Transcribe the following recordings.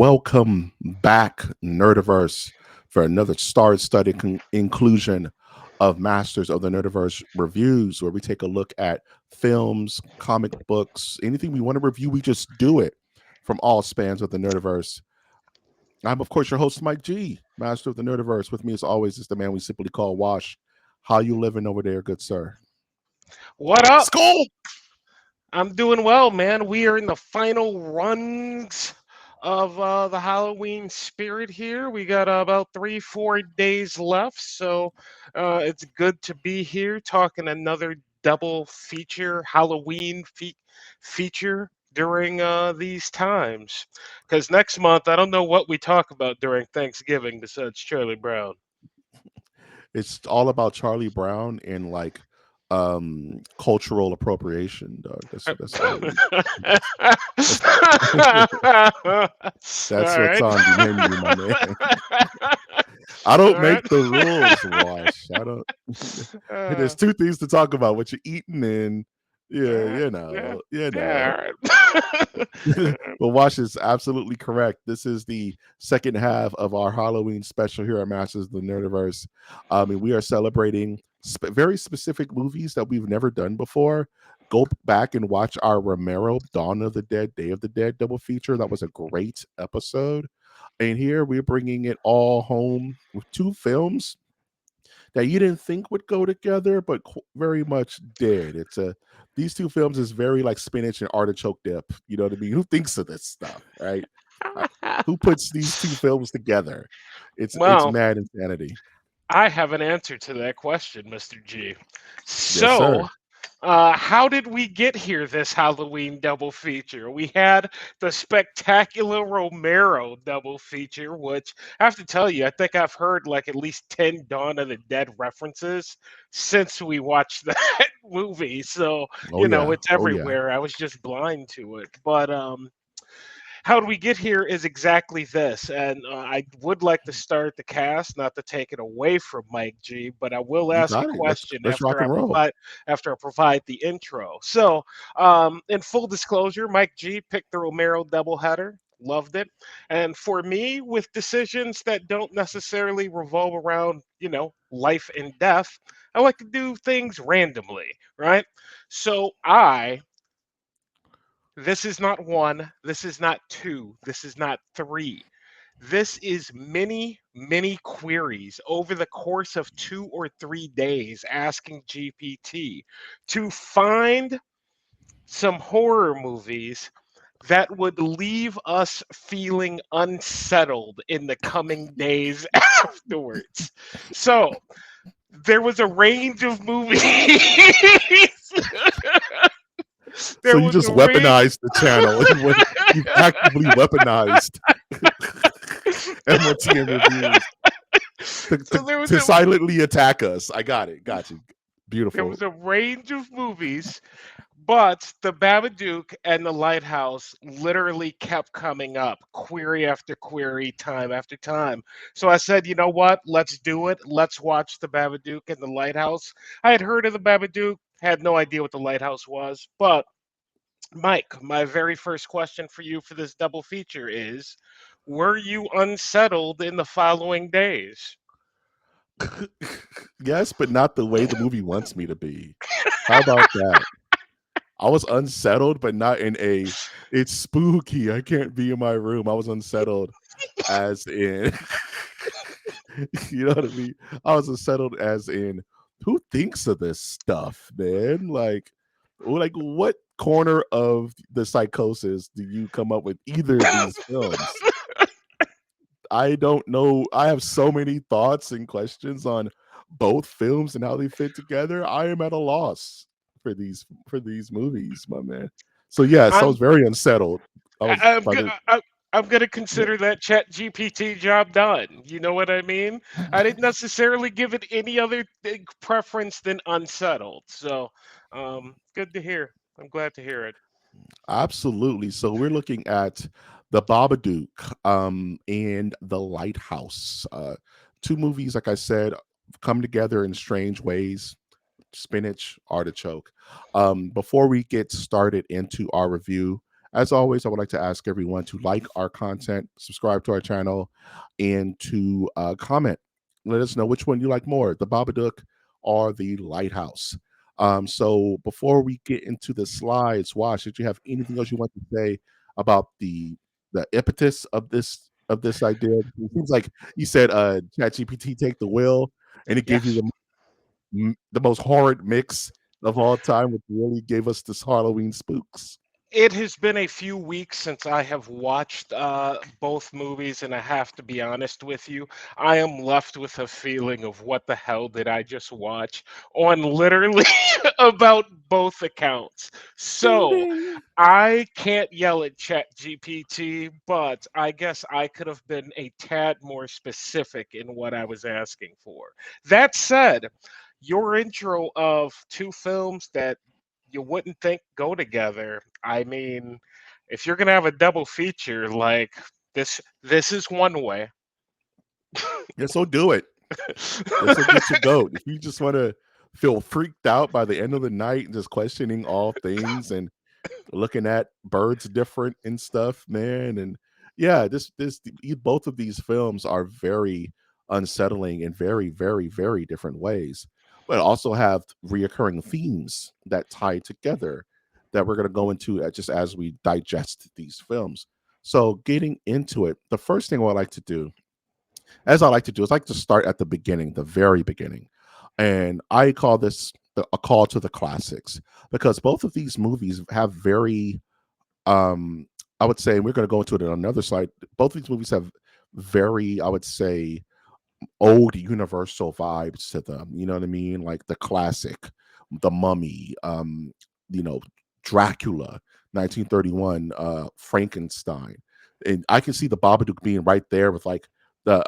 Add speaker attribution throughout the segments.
Speaker 1: Welcome back, Nerdiverse, for another star-studded inclusion of Masters of the Nerdiverse reviews, where we take a look at films, comic books, anything we want to review. We just do it from all spans of the Nerdiverse. I'm, of course, your host, Mike G, Master of the Nerdiverse. With me, as always, is the man we simply call Wash. How you living over there, good sir?
Speaker 2: What up?
Speaker 1: School.
Speaker 2: I'm doing well, man. We are in the final runs of the Halloween spirit here. We got about 3, 4 days left, so it's good to be here talking another double feature feature during these times. Because next month, I don't know what we talk about during Thanksgiving besides Charlie Brown.
Speaker 1: It's all about Charlie Brown and cultural appropriation, dog. That's all we that's,
Speaker 2: All
Speaker 1: that's what's
Speaker 2: right.
Speaker 1: on the menu, my man. I don't
Speaker 2: All right.
Speaker 1: make the rules, Wash. I don't. There's
Speaker 2: Uh,
Speaker 1: two things to talk about: what you're eating and yeah,
Speaker 2: yeah, yeah,
Speaker 1: you know.
Speaker 2: yeah. All
Speaker 1: But
Speaker 2: right.
Speaker 1: Wash is absolutely correct. This is the second half of our Halloween special here at Masters of the Nerdiverse. And we are celebrating very specific movies that we've never done before. Go back and watch our Romero Dawn of the Dead, Day of the Dead double feature. That was a great episode. And here we're bringing it all home with two films that you didn't think would go together, but very much did. It's a These two films is very like spinach and artichoke dip. You know what I mean? Who thinks of this stuff, right? Uh, Who puts these two films together? It's
Speaker 2: Well,
Speaker 1: mad insanity.
Speaker 2: I have an answer to that question, Mr. G.
Speaker 1: Yes, sir.
Speaker 2: So, how did we get here this Halloween double feature? We had the spectacular Romero double feature, which I have to tell you, I think I've heard like at least 10 Dawn of the Dead references since we watched that movie. So,
Speaker 1: Oh yeah.
Speaker 2: it's
Speaker 1: Oh yeah.
Speaker 2: everywhere. I was just blind to it. But how do we get here is exactly this. And I would like to start the cast, not to take it away from Mike G, but I will
Speaker 1: You
Speaker 2: ask a
Speaker 1: got it. Let's
Speaker 2: question
Speaker 1: let's rock and roll.
Speaker 2: after I provide the intro. So, in full disclosure, Mike G picked the Romero doubleheader. Loved it. And for me, with decisions that don't necessarily revolve around, life and death, I like to do things randomly, right? So this is not one, this is not two, this is not three. This is many, many queries over the course of 2 or 3 days asking GPT to find some horror movies that would leave us feeling unsettled in the coming days afterwards. So, there was a range of movies.
Speaker 1: So
Speaker 2: there
Speaker 1: you
Speaker 2: was
Speaker 1: just
Speaker 2: a range.
Speaker 1: weaponized the channel. You've actively weaponized MOTN reviews to,
Speaker 2: so
Speaker 1: to,
Speaker 2: there was
Speaker 1: to
Speaker 2: a
Speaker 1: silently attack us. I got it. Got you.
Speaker 2: there
Speaker 1: Beautiful.
Speaker 2: was a range of movies, but the Babadook and the Lighthouse literally kept coming up, query after query, time after time. So I said, you know what? Let's do it. Let's watch the Babadook and the Lighthouse. I had heard of the Babadook, had no idea what the Lighthouse was, but Mike, my very first question for you for this double feature is: were you unsettled in the following days?
Speaker 1: Yes, but not the way the movie wants me to be. How about that? I was unsettled, but not in a it's spooky. I can't be in my room. I was unsettled as in you know what I mean? I was unsettled as in who thinks of this stuff, man? Like what corner of the psychosis do you come up with either of these films? I don't know. I have so many thoughts and questions on both films and how they fit together. I am at a loss for these movies, my man. So yes, I was
Speaker 2: I'm
Speaker 1: very unsettled. I was
Speaker 2: I- I'm
Speaker 1: by
Speaker 2: go-
Speaker 1: the
Speaker 2: I- I'm gonna
Speaker 1: yeah,
Speaker 2: consider that Chat GPT job done. You know what I mean? I didn't necessarily give it any other preference than unsettled. So, good to hear. I'm glad to hear it.
Speaker 1: absolutely. So we're looking at the Babadook and the Lighthouse. Two movies, like I said, come together in strange ways. Spinach, artichoke. Before we get started into our review, As always, I would like to ask everyone to like our content, subscribe to our channel, and to comment. Let us know which one you like more, the Babadook or the Lighthouse. So before we get into the slides, Wash, did you have anything else you want to say about the impetus of this idea? It seems like you said ChatGPT take the wheel, and it gave you
Speaker 2: Yes.
Speaker 1: the most horrid mix of all time, which really gave us this Halloween spooks.
Speaker 2: It has been a few weeks since I have watched both movies, and I have to be honest with you. I am left with a feeling of what the hell did I just watch on literally about both accounts.
Speaker 1: Ding
Speaker 2: So
Speaker 1: ding.
Speaker 2: I can't yell at ChatGPT, but I guess I could have been a tad more specific in what I was asking for. That said, your intro of two films that you wouldn't think go together. I mean, if you're gonna have a double feature like this is one way.
Speaker 1: Yeah, so do it. This will get you goat. If you just want to feel freaked out by the end of the night and just questioning all things and looking at birds different and stuff, man. And yeah, both of these films are very unsettling in very, very, very different ways, but also have reoccurring themes that tie together that we're going to go into just as we digest these films. So, getting into it, the first thing I like to do, as I like to do, is like to start at the beginning, the very beginning. And I call this a call to the classics because both of these movies have very um I would say, we're going to go into it on another slide. Both of these movies have very, I would say, old universal vibes to them. You know what I mean? Like the classic, The Mummy, you know, Dracula, 1931, Frankenstein. And I can see the Babadook being right there with like the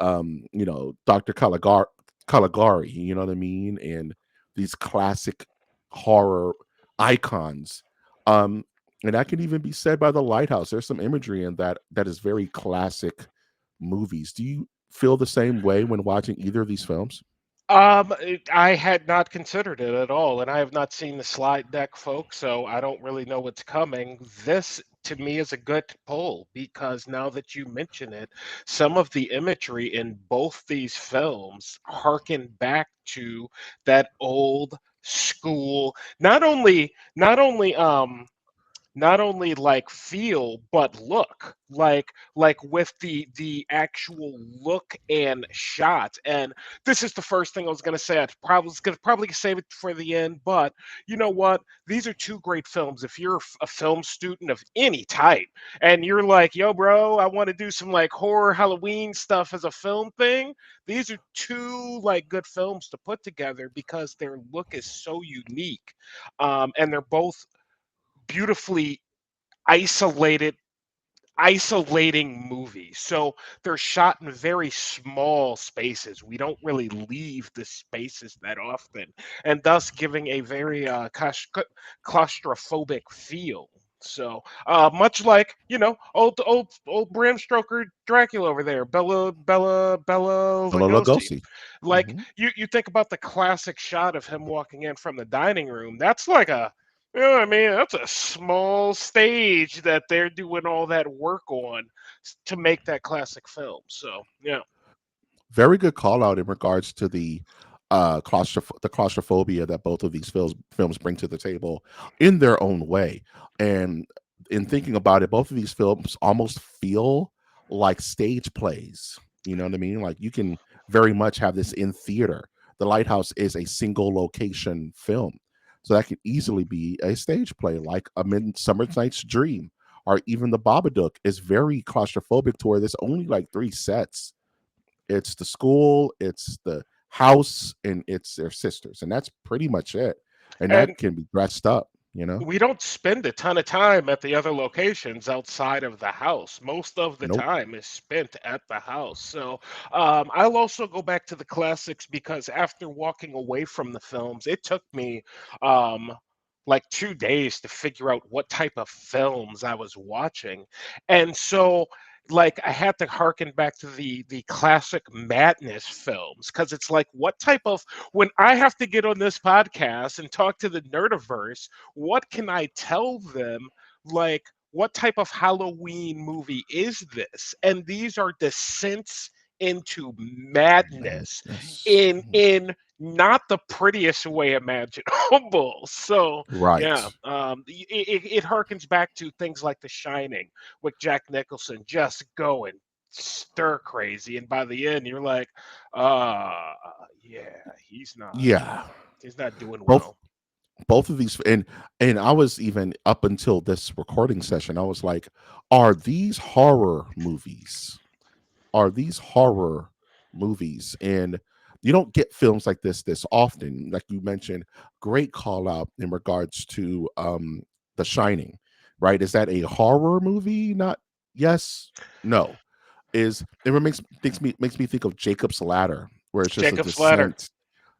Speaker 1: Dr. Caligari, you know what I mean? And these classic horror icons. Um and that can even be said by The Lighthouse. There's some imagery in that is very classic movies. Do you feel the same way when watching either of these films?
Speaker 2: I had not considered it at all, and I have not seen the slide deck, folks, so I don't really know what's coming. This, to me, is a good pull because now that you mention it, some of the imagery in both these films harken back to that old school, not only like feel but look like with the actual look and shot. And this is the first thing I was going to say. I was going to probably save it for the end, but you know what, these are two great films. If you're a film student of any type and you're like, yo bro, I want to do some like horror Halloween stuff as a film thing, these are two like good films to put together because their look is so unique, and they're both beautifully isolated isolating movies. So they're shot in very small spaces. We don't really leave the spaces that often, and thus giving a very claustrophobic feel. So much like old Bram Stoker Dracula over there, Bella
Speaker 1: Bela
Speaker 2: Lugosi.
Speaker 1: Lugosi.
Speaker 2: Like
Speaker 1: Mhm.
Speaker 2: you think about the classic shot of him walking in from the dining room. That's like a you know what I mean? That's a small stage that they're doing all that work on to make that classic film. So, yeah.
Speaker 1: Very good call out in regards to the claustrophobia that both of these films bring to the table in their own way. And in thinking about it, both of these films almost feel like stage plays. You know what I mean? Like you can very much have this in theater. The Lighthouse is a single location film. So that could easily be a stage play, like A Midsummer Night's Dream, or even The Babadook is very claustrophobic to where there's only like three sets. It's the school, it's the house, and it's their sisters, and that's pretty much it. And
Speaker 2: And
Speaker 1: that can be dressed up, you know?
Speaker 2: we don't spend a ton of time at the other locations outside of the house. Most of the
Speaker 1: Nope.
Speaker 2: time is spent at the house. So I'll also go back to the classics because after walking away from the films, it took me um, like 2 days to figure out what type of films I was watching. And so like I had to harken back to the classic madness films because it's like what type of when I have to get on this podcast and talk to the nerdiverse, what can I tell them? Like, what type of Halloween movie is this? And these are descents into madness
Speaker 1: Madness.
Speaker 2: in not the prettiest way imaginable. So yeah,
Speaker 1: Right.
Speaker 2: it harkens back to things like The Shining with Jack Nicholson just going stir crazy, and by the end you're like, uh, yeah,
Speaker 1: Yeah.
Speaker 2: he's not doing
Speaker 1: Both
Speaker 2: well.
Speaker 1: both of these, and I was even up until this recording session, I was like, are these horror movies? Are these horror movies? And you don't get films like this often. Like you mentioned, great call out in regards to The Shining, right? Is that a horror movie? Not yes, no. Is it makes me think of Jacob's Ladder, where it's just a
Speaker 2: Jacob's Ladder.
Speaker 1: descent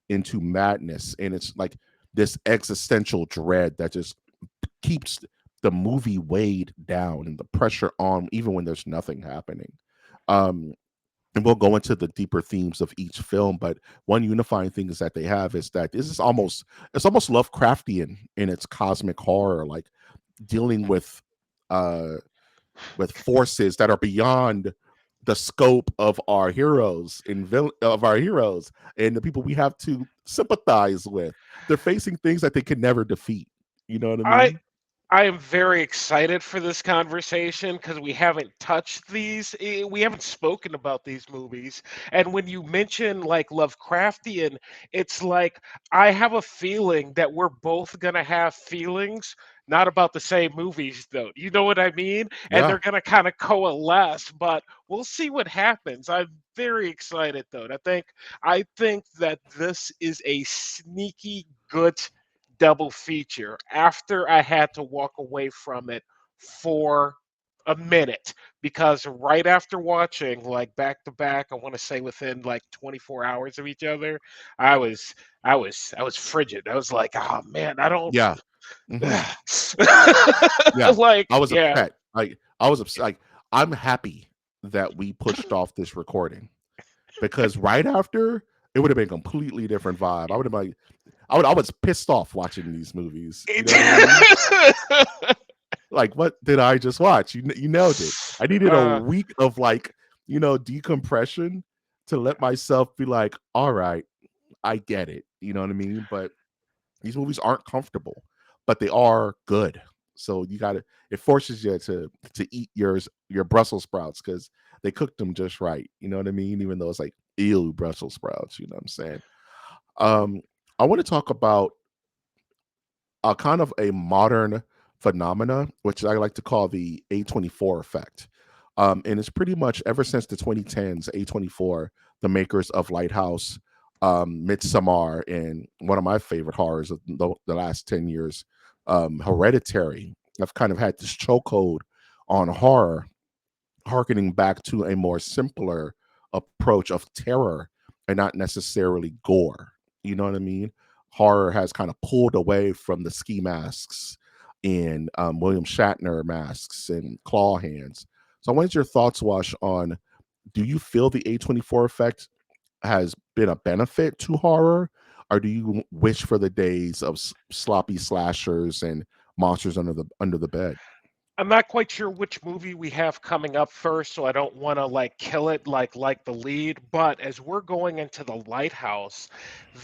Speaker 1: into madness, and it's like this existential dread that just keeps the movie weighed down and the pressure on even when there's nothing happening. um and we'll go into the deeper themes of each film, but one unifying thing is that they have is that this is almost, it's almost Lovecraftian in its cosmic horror, like dealing uh with forces that are beyond the scope of our heroes and of our heroes and the people we have to sympathize with. They're facing things that they could never defeat. You know what I
Speaker 2: I
Speaker 1: mean?
Speaker 2: I am very excited for this conversation because we haven't touched these. We haven't spoken about these movies. And when you mention like Lovecraftian, it's like I have a feeling that we're both going to have feelings, not about the same movies, though. You know what I mean? And
Speaker 1: Yeah.
Speaker 2: they're going to kind of coalesce, but we'll see what happens. I'm very excited, though. I think that this is a sneaky good double feature after I had to walk away from it for a minute because right after watching like back to back, I want to say within like 24 hours of each other, I was I was frigid. I was like, oh man, I don't
Speaker 1: Yeah. Hmm. Yeah.
Speaker 2: like
Speaker 1: I was
Speaker 2: yeah.
Speaker 1: upset. Like I was upset. Like I'm happy that we pushed off this recording because right after it would have been a completely different vibe. I would have been like, I was pissed off watching these movies. You know what I mean? Like, what did I just watch? You nailed it. I needed a
Speaker 2: uh,
Speaker 1: week of like, decompression to let myself be like, all right, I get it. You know what I mean? But these movies aren't comfortable, but they are good. So you got to, it forces you to eat your Brussels sprouts because they cooked them just right. You know what I mean? Even though it's like ew Brussels sprouts. You know what I'm saying? Um, I want to talk about a kind of a modern phenomena, which I like to call the A24 effect. And it's pretty much ever since the 2010s, A24, the makers of Lighthouse, Midsommar, and one of my favorite horrors of the last 10 years, Hereditary. I've kind of had this chokehold on horror, harkening back to a more simpler approach of terror and not necessarily gore. You know what I mean? Horror has kind of pulled away from the ski masks and William Shatner masks and claw hands. So, what is your thoughts, Wash, on do you feel the A24 effect has been a benefit to horror, or do you wish for the days of sloppy slashers and monsters under the bed?
Speaker 2: I'm not quite sure which movie we have coming up first, so I don't want to like kill it like the lead. But as we're going into the lighthouse,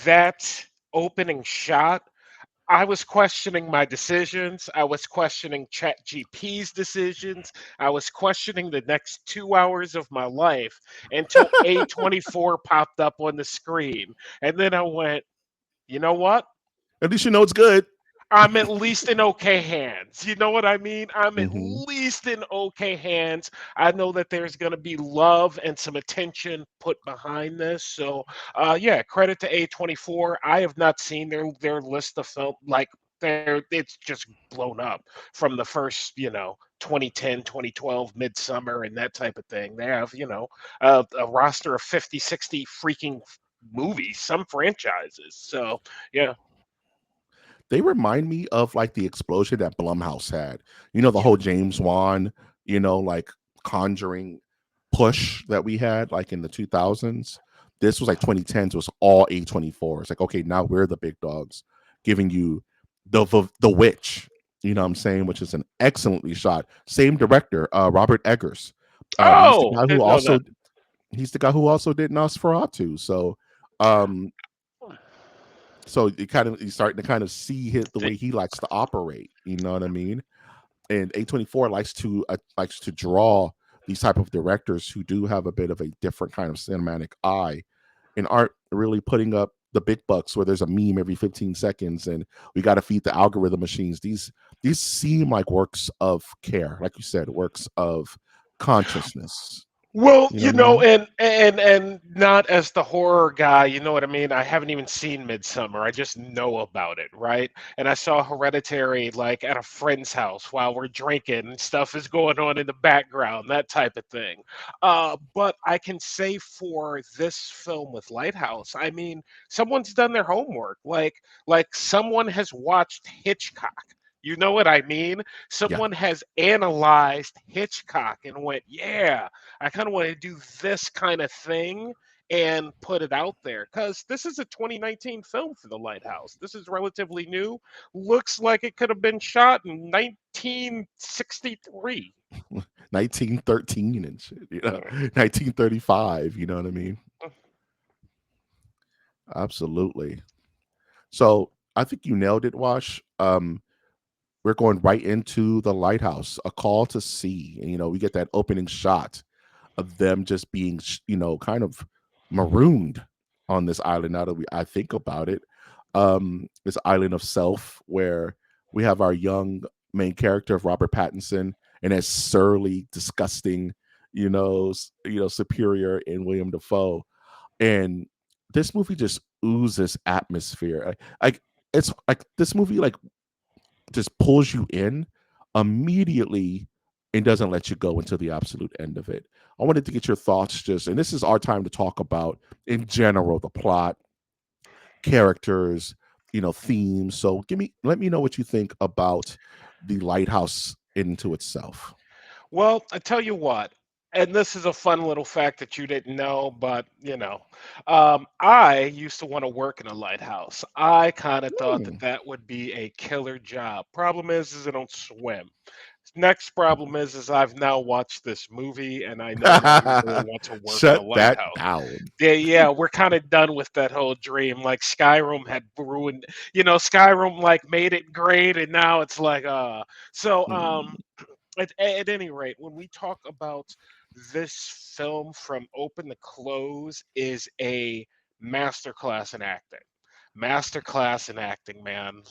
Speaker 2: that opening shot, I was questioning my decisions. I was questioning ChatGPT's decisions. I was questioning the next 2 hours of my life until A24 popped up on the screen. And then I went, you know what?
Speaker 1: At least you know it's good.
Speaker 2: I'm at least in okay hands. You know what I mean? I'm at
Speaker 1: Hmm.
Speaker 2: least in okay hands. I know that there's going to be love and some attention put behind this. So, yeah, credit to A24. I have not seen their list of film like it's just blown up from the first, 2010, 2012 Midsummer and that type of thing. They have, a roster of 50, 60 freaking movies, some franchises. So, yeah.
Speaker 1: They remind me of like the explosion that Blumhouse had. You know, the
Speaker 2: Yeah.
Speaker 1: whole James Wan, like conjuring push that we had like in the 2000s. This was like 2010s, was all A24. It's like, okay, now we're the big dogs giving you the witch. You know what I'm saying? Which is an excellently shot. Same director, Robert Eggers. He's the
Speaker 2: Oh,
Speaker 1: guy who
Speaker 2: didn't know that.
Speaker 1: also did Nosferatu. So, um, so you're starting to kind of see the way
Speaker 2: Di-
Speaker 1: he likes to operate. You know what I mean? And A24 likes to draw these type of directors who do have a bit of a different kind of cinematic eye and aren't really putting up the big bucks where there's a meme every 15 seconds and we got to feed the algorithm machines. These seem like works of care, like you said, works of consciousness.
Speaker 2: Well,
Speaker 1: You know what I mean?
Speaker 2: and not as the horror guy, you know what I mean? I haven't even seen Midsummer. I just know about it, right? And I saw Hereditary like at a friend's house while we're drinking and stuff is going on in the background, that type of thing. But I can say for this film with Lighthouse, I mean, someone's done their homework. Like someone has watched Hitchcock. You know what I mean?
Speaker 1: Yeah.
Speaker 2: Someone has analyzed Hitchcock and went, yeah, I kind of want to do this kind of thing and put it out there because this is a 2019 film for The Lighthouse. This is relatively new. Looks like it could have been shot in 1963.
Speaker 1: 1913 and shit,
Speaker 2: Uh,
Speaker 1: 1935, you know what I mean? Absolutely. So I think you nailed it, Wash. We're going right into the lighthouse, a call to sea. And, we get that opening shot of them just being, kind of marooned on this island. Now that I think about it, this island of self where we have our young main character of Robert Pattinson and as surly, disgusting, superior in William Dafoe. And this movie just oozes atmosphere. Like it's like this movie like just pulls you in immediately and doesn't let you go until the absolute end of it. I wanted to get your thoughts and this is our time to talk about in general the plot, characters, themes. So let me know what you think about the lighthouse into itself.
Speaker 2: well, I tell you what, and this is a fun little fact that you didn't know, but I used to want to work in a lighthouse. I kind of thought that
Speaker 1: Hmm.
Speaker 2: that would be a killer job. Problem is I don't swim. Next problem is I've now watched this movie and I no longer want to work in a
Speaker 1: Shut that
Speaker 2: lighthouse.
Speaker 1: down.
Speaker 2: Yeah, yeah, we're kind of done with that whole dream. Like Skyrim had ruined, Skyrim like made it great and now it's like so
Speaker 1: Hmm.
Speaker 2: at any rate, when we talk about this film from open to close is a masterclass in acting. Masterclass in acting, man.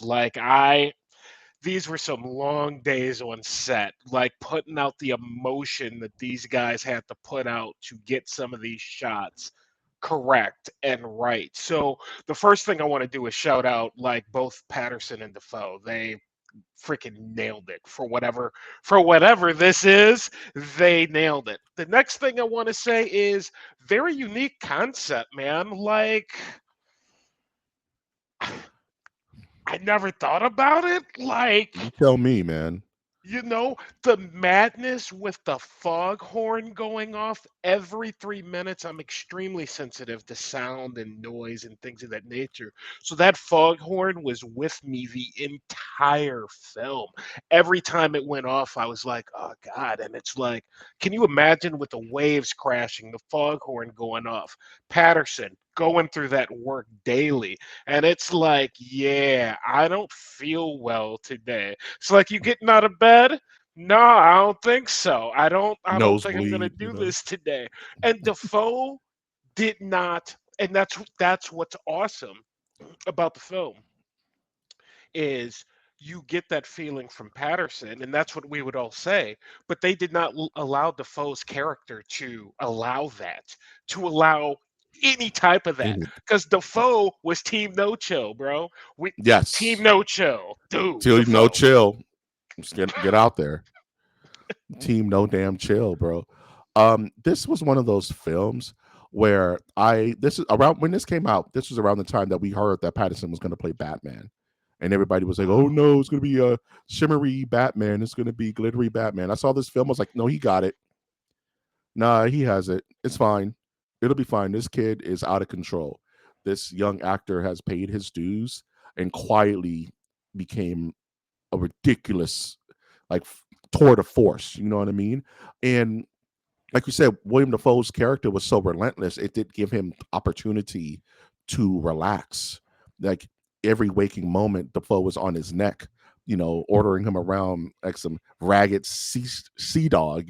Speaker 2: These were some long days on set, like putting out the emotion that these guys had to put out to get some of these shots correct and right. So the first thing I want to do is shout out like both Patterson and Defoe. They freaking nailed it for whatever this is. They nailed it. The next thing I want to say is very unique concept, man. Like I never thought about it.
Speaker 1: You tell me, man.
Speaker 2: The madness with the foghorn going off every 3 minutes. I'm extremely sensitive to sound and noise and things of that nature. So that foghorn was with me the entire film. Every time it went off, I was like, oh God. And it's like, can you imagine with the waves crashing, the foghorn going off? Patterson going through that work daily. And it's like, yeah, I don't feel well today. It's like you getting out of bed. No, I don't think so. I don't think I'm gonna
Speaker 1: Nosebleed,
Speaker 2: do this today. And Defoe did not, and that's what's awesome about the film is you get that feeling from Patterson, and that's what we would all say. But they did not allow Defoe's character to allow that, to allow any type of that,
Speaker 1: Any-
Speaker 2: because Defoe was Team No Chill, bro. We Team
Speaker 1: yes.
Speaker 2: No Chill, dude.
Speaker 1: Till no
Speaker 2: Defoe.
Speaker 1: chill. Just get out there. Team no damn chill, bro. This was one of those films where this is around when this came out. This was around the time that we heard that Pattinson was going to play Batman, and everybody was like, "Oh no, it's going to be a shimmery Batman. It's going to be glittery Batman." I saw this film. I was like, "No, he got it. Nah, he has it. It's fine. It'll be fine. This kid is out of control. This young actor has paid his dues and quietly became." a ridiculous like tour de force. You know what I mean? And like you said, William Dafoe's character was so relentless. It did give him opportunity to relax. Like every waking moment, Dafoe was on his neck, ordering him around like some ragged sea dog,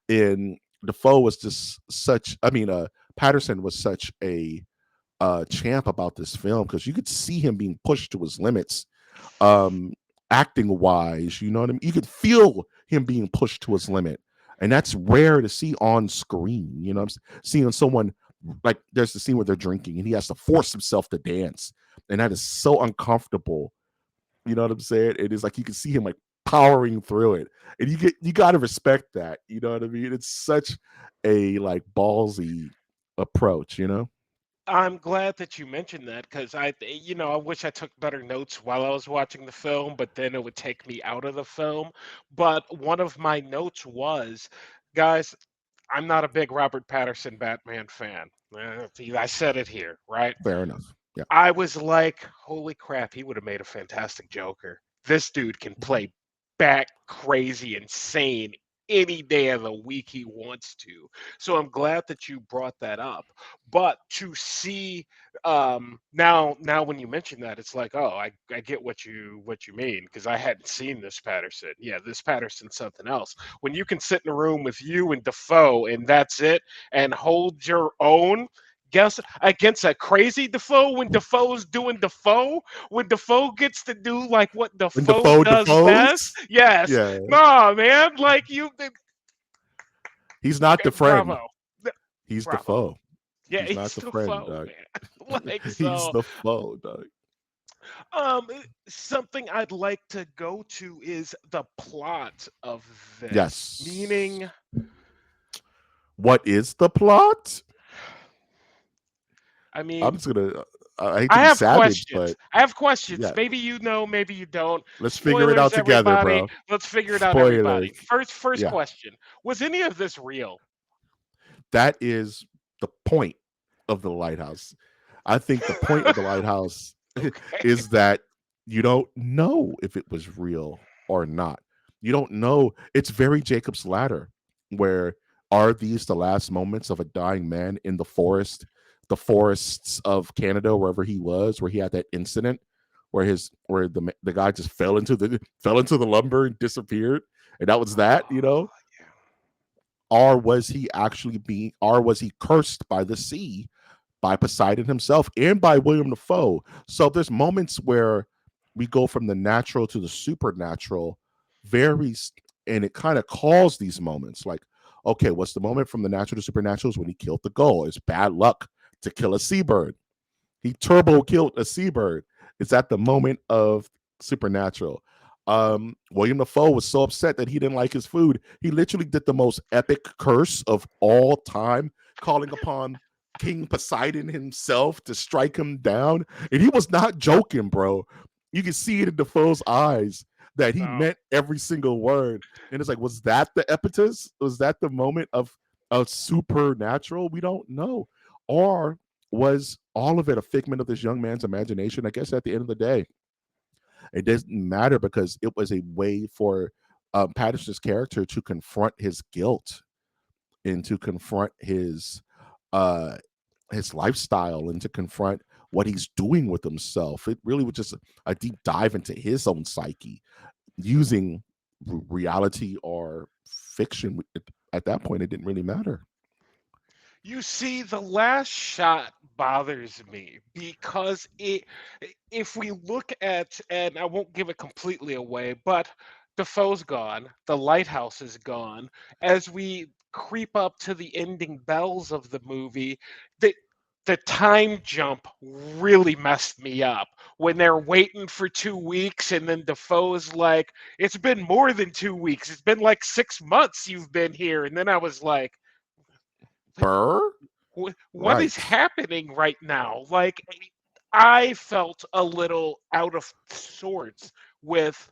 Speaker 1: And Dafoe was just such. I mean, Patterson was such a champ about this film because you could see him being pushed to his limits, um, acting wise. You know what I mean? You could feel him being pushed to his limit, and that's rare to see on screen. Seeing someone like there's the scene where they're drinking and he has to force himself to dance, and that is so uncomfortable. You know what I'm saying? It is like you can see him like powering through it, and you got to respect that. You know what I mean? It's such a like ballsy approach.
Speaker 2: I'm glad that you mentioned that because I wish I took better notes while I was watching the film, but then it would take me out of the film. But one of my notes was, guys, I'm not a big Robert Patterson Batman fan. I said it here, right?
Speaker 1: Fair enough. Yeah.
Speaker 2: I was like, holy crap, he would have made a fantastic Joker. This dude can play back crazy, insane any day of the week he wants to. So I'm glad that you brought that up. But to see now when you mention that, it's like, oh, I get what you mean because I hadn't seen this Patterson. Yeah, this Patterson's something else. When you can sit in a room with you and Defoe and that's it and hold your own guess against a crazy Defoe when Defoe's doing Defoe, when Defoe gets to do like what
Speaker 1: When
Speaker 2: Defoe
Speaker 1: Defoe
Speaker 2: does best.
Speaker 1: Defoes,
Speaker 2: Yes.
Speaker 1: yeah,
Speaker 2: Nah, man. Like
Speaker 1: he's not the friend.
Speaker 2: bravo.
Speaker 1: He's the
Speaker 2: Bravo.
Speaker 1: foe.
Speaker 2: Yeah,
Speaker 1: He's not
Speaker 2: he's
Speaker 1: the friend,
Speaker 2: Defoe,
Speaker 1: dog.
Speaker 2: man. Like
Speaker 1: He's
Speaker 2: so
Speaker 1: the foe, dog.
Speaker 2: um something I'd like to go to is the plot of this.
Speaker 1: Yes.
Speaker 2: Meaning
Speaker 1: What is the plot?
Speaker 2: I
Speaker 1: I'm
Speaker 2: mean
Speaker 1: just gonna. I hate to
Speaker 2: I
Speaker 1: be
Speaker 2: have
Speaker 1: savage,
Speaker 2: questions.
Speaker 1: but
Speaker 2: I have questions.
Speaker 1: yeah,
Speaker 2: Maybe you know, maybe you don't.
Speaker 1: let's figure it
Speaker 2: Spoilers,
Speaker 1: out together,
Speaker 2: everybody.
Speaker 1: bro.
Speaker 2: Let's figure it out,
Speaker 1: Spoilers.
Speaker 2: everybody. First
Speaker 1: Yeah,
Speaker 2: question. Was any of this real?
Speaker 1: that is the point of the lighthouse. I think the point of the lighthouse
Speaker 2: Okay.
Speaker 1: is that you don't know if it was real or not. You don't know. It's very Jacob's ladder, where are these the last moments of a dying man in the forests of Canada, wherever he was, where he had that incident where the guy just fell into the lumber and disappeared, and that was that,
Speaker 2: Oh, yeah.
Speaker 1: or was he cursed by the sea, by Poseidon himself, and by William Dafoe? So there's moments where we go from the natural to the supernatural, very, and it kind of calls these moments like, okay, what's the moment from the natural to supernatural is when he killed the gull. It's bad luck to kill a seabird. He turbo killed a seabird. It's at the moment of supernatural. William Dafoe was so upset that he didn't like his food. He literally did the most epic curse of all time, calling upon King Poseidon himself to strike him down. And he was not joking, bro. You can see it in Defoe's eyes that he
Speaker 2: Oh,
Speaker 1: meant every single word. And it's like, was that the epitaph? Was that the moment of supernatural? We don't know. Or was all of it a figment of this young man's imagination? I guess at the end of the day, it doesn't matter because it was a way for Patterson's character to confront his guilt and to confront uh, his lifestyle and to confront what he's doing with himself. It really was just a deep dive into his own psyche using reality or fiction. At that point, it didn't really matter.
Speaker 2: you see, the last shot bothers me because if we look at, and I won't give it completely away, but Defoe's gone, the lighthouse is gone. As we creep up to the ending bells of the movie, the the time jump really messed me up when they're waiting for 2 weeks and then Defoe's like, it's been more than 2 weeks. It's been like 6 months you've been here. And then I was like,
Speaker 1: Burr?
Speaker 2: what is
Speaker 1: Right.
Speaker 2: happening right now? Like, I felt a little out of sorts with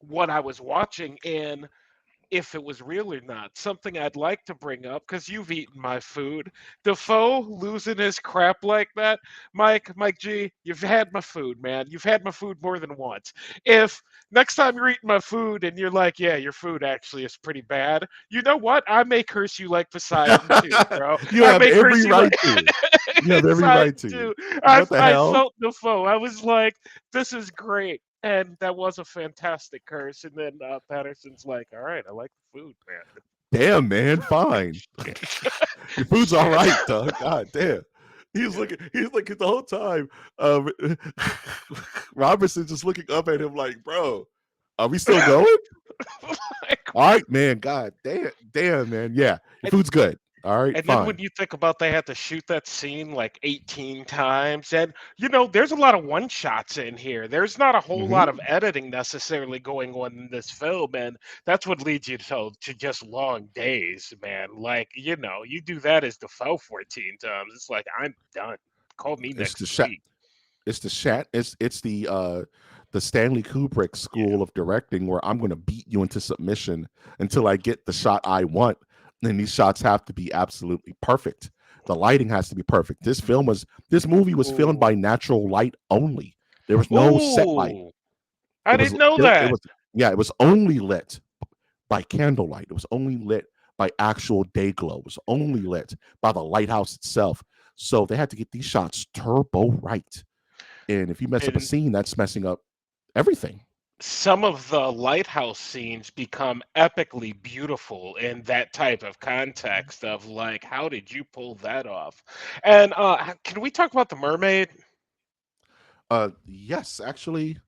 Speaker 2: what I was watching, and if it was real or not. Something I'd like to bring up because you've eaten my food. Defoe losing his crap like that, Mike G, you've had my food, man. You've had my food more than once. If next time you're eating my food and you're like, yeah, your food actually is pretty bad, you know what? I may curse you like Poseidon too, bro.
Speaker 1: You
Speaker 2: I
Speaker 1: have
Speaker 2: may curse
Speaker 1: every
Speaker 2: you like
Speaker 1: right to. You have every
Speaker 2: Poseidon
Speaker 1: right to.
Speaker 2: too.
Speaker 1: What the
Speaker 2: I
Speaker 1: hell?
Speaker 2: felt Defoe. I was like, this is great. And that was a fantastic curse. And then Patterson's like, all right, I like the food, man.
Speaker 1: Damn, man, fine. Your food's all right, dog. God damn. He's looking the whole time. Um, Robertson just looking up at him like, bro, are we still going?
Speaker 2: Like,
Speaker 1: All right, man. God damn, man. Yeah, your
Speaker 2: and
Speaker 1: food's good. All right,
Speaker 2: And then when
Speaker 1: fine.
Speaker 2: you think about they had to shoot that scene like 18 times, and there's a lot of one shots in here. There's not a whole lot of
Speaker 1: Hmm.
Speaker 2: editing necessarily going on in this film, and that's what leads you to just long days, man. Like, you do that as Defoe 14 times. It's like I'm done. Call me
Speaker 1: It's the
Speaker 2: next
Speaker 1: shot.
Speaker 2: week.
Speaker 1: It's the shat. It's the Stanley Kubrick
Speaker 2: Yeah.
Speaker 1: school of directing, where I'm going to beat you into submission until I get the shot I want. And these shots have to be absolutely perfect. The lighting has to be perfect. This movie was filmed
Speaker 2: Ooh.
Speaker 1: by natural light only. There was no set light.
Speaker 2: Ooh. I
Speaker 1: It was
Speaker 2: didn't know
Speaker 1: it
Speaker 2: that.
Speaker 1: was yeah, it was only lit by candlelight. It was only lit by actual day glow. It was only lit by the lighthouse itself. So they had to get these shots turbo right. And if you mess up a
Speaker 2: And
Speaker 1: scene, that's messing up everything.
Speaker 2: some of the lighthouse scenes become epically beautiful in that type of context of like, how did you pull that off? And can we talk about the mermaid?
Speaker 1: Yes, actually,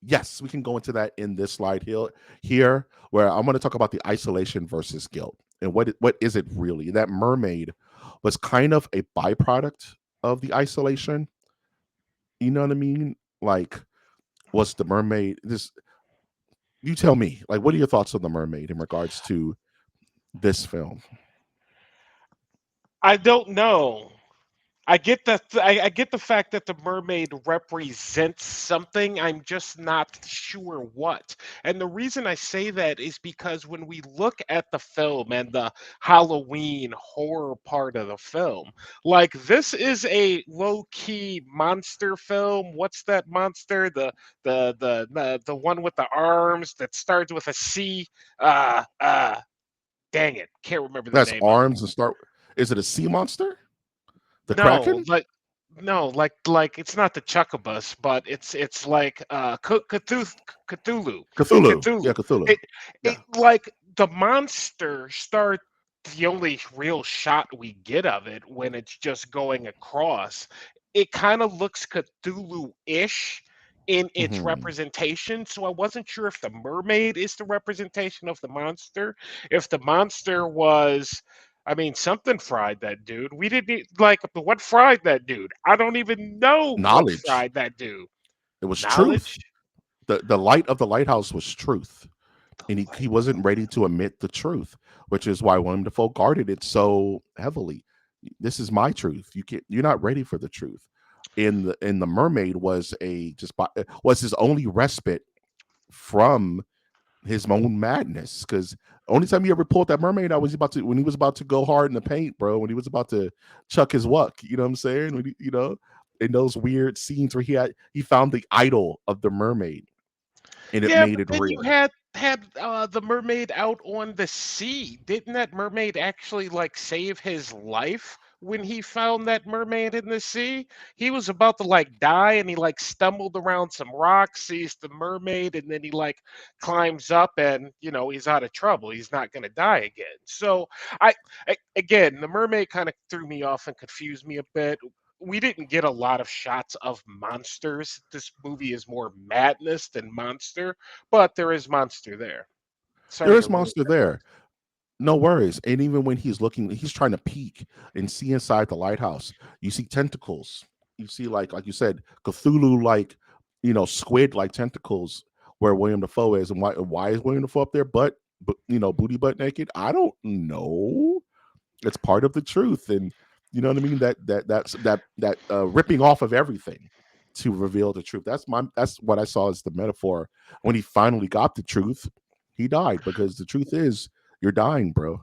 Speaker 1: yes, we can go into that in this slide here, where I'm going to talk about the isolation versus guilt and what is it really. That mermaid was kind of a byproduct of the isolation. You know what I mean? Like, was the mermaid this? You tell me. Like, what are your thoughts on the mermaid in regards to this film?
Speaker 2: I don't know. I get the fact that the mermaid represents something. I'm just not sure what. And the reason I say that is because when we look at the film and the Halloween horror part of the film, like this is a low key monster film. What's that monster? The one with the arms that starts with a C. Uh uh Dang it, can't remember the
Speaker 1: That's
Speaker 2: name of it.
Speaker 1: arms and start. Is it a sea monster? The
Speaker 2: No,
Speaker 1: Kraken?
Speaker 2: like no, like it's not the Chuckabus, but it's like Cthulhu.
Speaker 1: Cthulhu.
Speaker 2: Cthulhu.
Speaker 1: Yeah, Cthulhu.
Speaker 2: It
Speaker 1: Yeah.
Speaker 2: like the monster start the only real shot we get of it when it's just going across. It kind of looks Cthulhu-ish in its
Speaker 1: Hmm.
Speaker 2: representation. So I wasn't sure if the mermaid is the representation of the monster, if the monster was something fried that dude. We didn't like what fried that dude. I don't even know what
Speaker 1: Knowledge.
Speaker 2: fried that dude.
Speaker 1: It was truth.
Speaker 2: Knowledge?
Speaker 1: The light of the lighthouse was truth.
Speaker 2: The
Speaker 1: And he wasn't
Speaker 2: lighthouse.
Speaker 1: ready to admit the truth, which is why William Defoe guarded it so heavily. This is my truth. You're not ready for the truth. In the mermaid was was his only respite from his own madness. Because only time he ever pulled that mermaid out was when he was about to go hard in the paint, bro. When he was about to chuck his wuck, you know what I'm saying? In those weird scenes where he found the idol of the mermaid and it
Speaker 2: Yeah,
Speaker 1: made
Speaker 2: but
Speaker 1: it
Speaker 2: then you
Speaker 1: real.
Speaker 2: had the mermaid out on the sea. Didn't that mermaid actually like save his life when he found that mermaid in the sea? He was about to like die and he like stumbled around some rocks, sees the mermaid, and then he like climbs up and he's out of trouble. He's not gonna die again. So again, the mermaid kind of threw me off and confused me a bit. We didn't get a lot of shots of monsters. This movie is more madness than monster, but there is monster there.
Speaker 1: There
Speaker 2: Sorry to
Speaker 1: is
Speaker 2: ruin
Speaker 1: monster
Speaker 2: that monster.
Speaker 1: there. No worries. And even when he's looking, he's trying to peek and see inside the lighthouse. You see tentacles. You see, like you said, Cthulhu like, squid like tentacles where William Defoe is. And why is William Defoe up there but booty butt naked? I don't know. It's part of the truth. And you know what I mean? That ripping off of everything to reveal the truth. That's what I saw as the metaphor when he finally got the truth. He died because the truth is, you're dying, bro.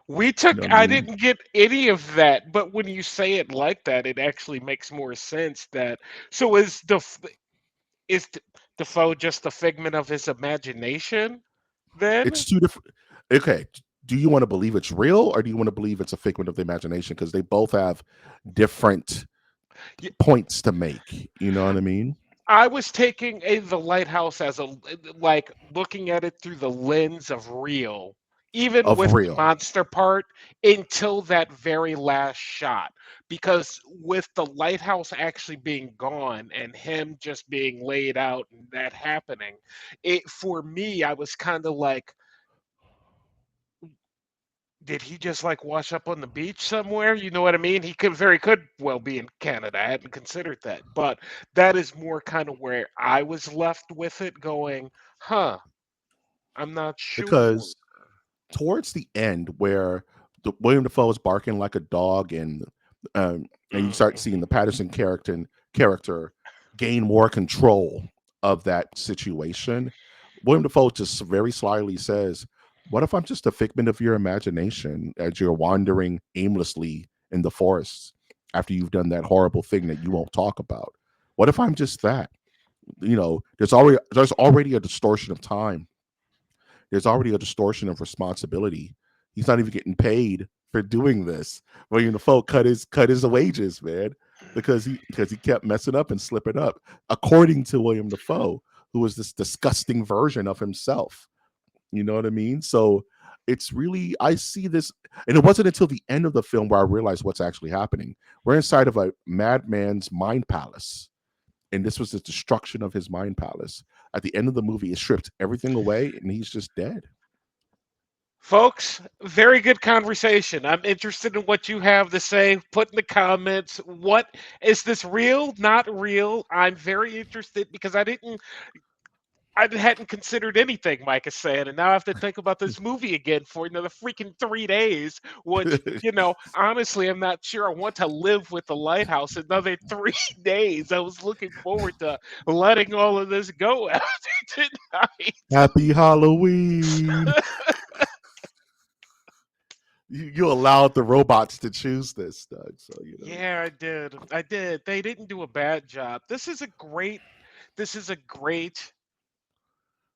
Speaker 2: We
Speaker 1: You know
Speaker 2: took
Speaker 1: what I
Speaker 2: I
Speaker 1: mean?
Speaker 2: didn't get any of that, but when you say it like that, it actually makes more sense that so is Defoe just a figment of his imagination then?
Speaker 1: It's two different. Okay, do you want to believe it's real or do you want to believe it's a figment of the imagination? Because they both have different points to make. You know what I mean?
Speaker 2: I was taking the lighthouse as a like looking at it through the lens of real, even
Speaker 1: Of
Speaker 2: with the
Speaker 1: real.
Speaker 2: monster part until that very last shot. Because with the lighthouse actually being gone and him just being laid out and that happening, it for me, I was kind of like, did he just like wash up on the beach somewhere? You know what I mean? He could well be in Canada. I hadn't considered that. But that is more kind of where I was left with it going, huh, I'm not sure.
Speaker 1: Because towards the end, where William Defoe is barking like a dog, um, and you start
Speaker 2: Mm.
Speaker 1: seeing the Patterson character gain more control of that situation, William Defoe just very slyly says, "What if I'm just a figment of your imagination as you're wandering aimlessly in the forests after you've done that horrible thing that you won't talk about? What if I'm just that? There's already a distortion of time. There's already a distortion of responsibility. He's not even getting paid for doing this. William Dafoe cut his wages, man, because he kept messing up and slipping up, according to William Dafoe, who was this disgusting version of himself. You know what I mean? So it's really I see this, and it wasn't until the end of the film where I realized what's actually happening. We're inside of a madman's mind palace, and this was the destruction of his mind palace. At the end of the movie, it stripped everything away, and he's just dead.
Speaker 2: Folks, very good conversation. I'm interested in what you have to say. Put in the comments, what is this real, not real? I'm very interested because I hadn't considered anything Mike is saying, and now I have to think about this movie again for another freaking 3 days. Which, honestly, I'm not sure I want to live with the lighthouse another 3 days. I was looking forward to letting all of this go after tonight.
Speaker 1: Happy Halloween. You allowed the robots to choose this, Doug. So
Speaker 2: Yeah, I did. I did. They didn't do a bad job. This is a great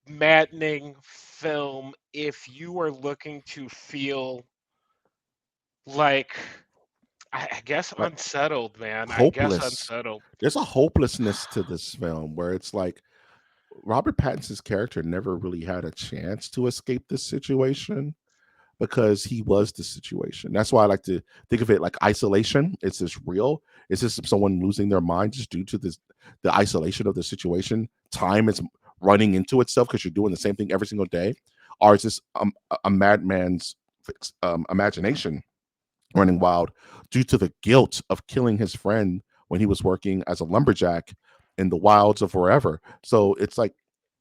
Speaker 2: maddening film if you are looking to feel like I guess
Speaker 1: like
Speaker 2: unsettled, man. I guess
Speaker 1: hopeless.
Speaker 2: unsettled.
Speaker 1: There's a hopelessness to this film where it's like Robert Pattinson's character never really had a chance to escape this situation because he was the situation. That's why I like to think of it like isolation. It's this real. It's just someone losing their mind just due to the isolation of the situation. Time is running into itself because you're doing the same thing every single day, or it's just a madman's imagination running wild due to the guilt of killing his friend when he was working as a lumberjack in the wilds of wherever. So it's like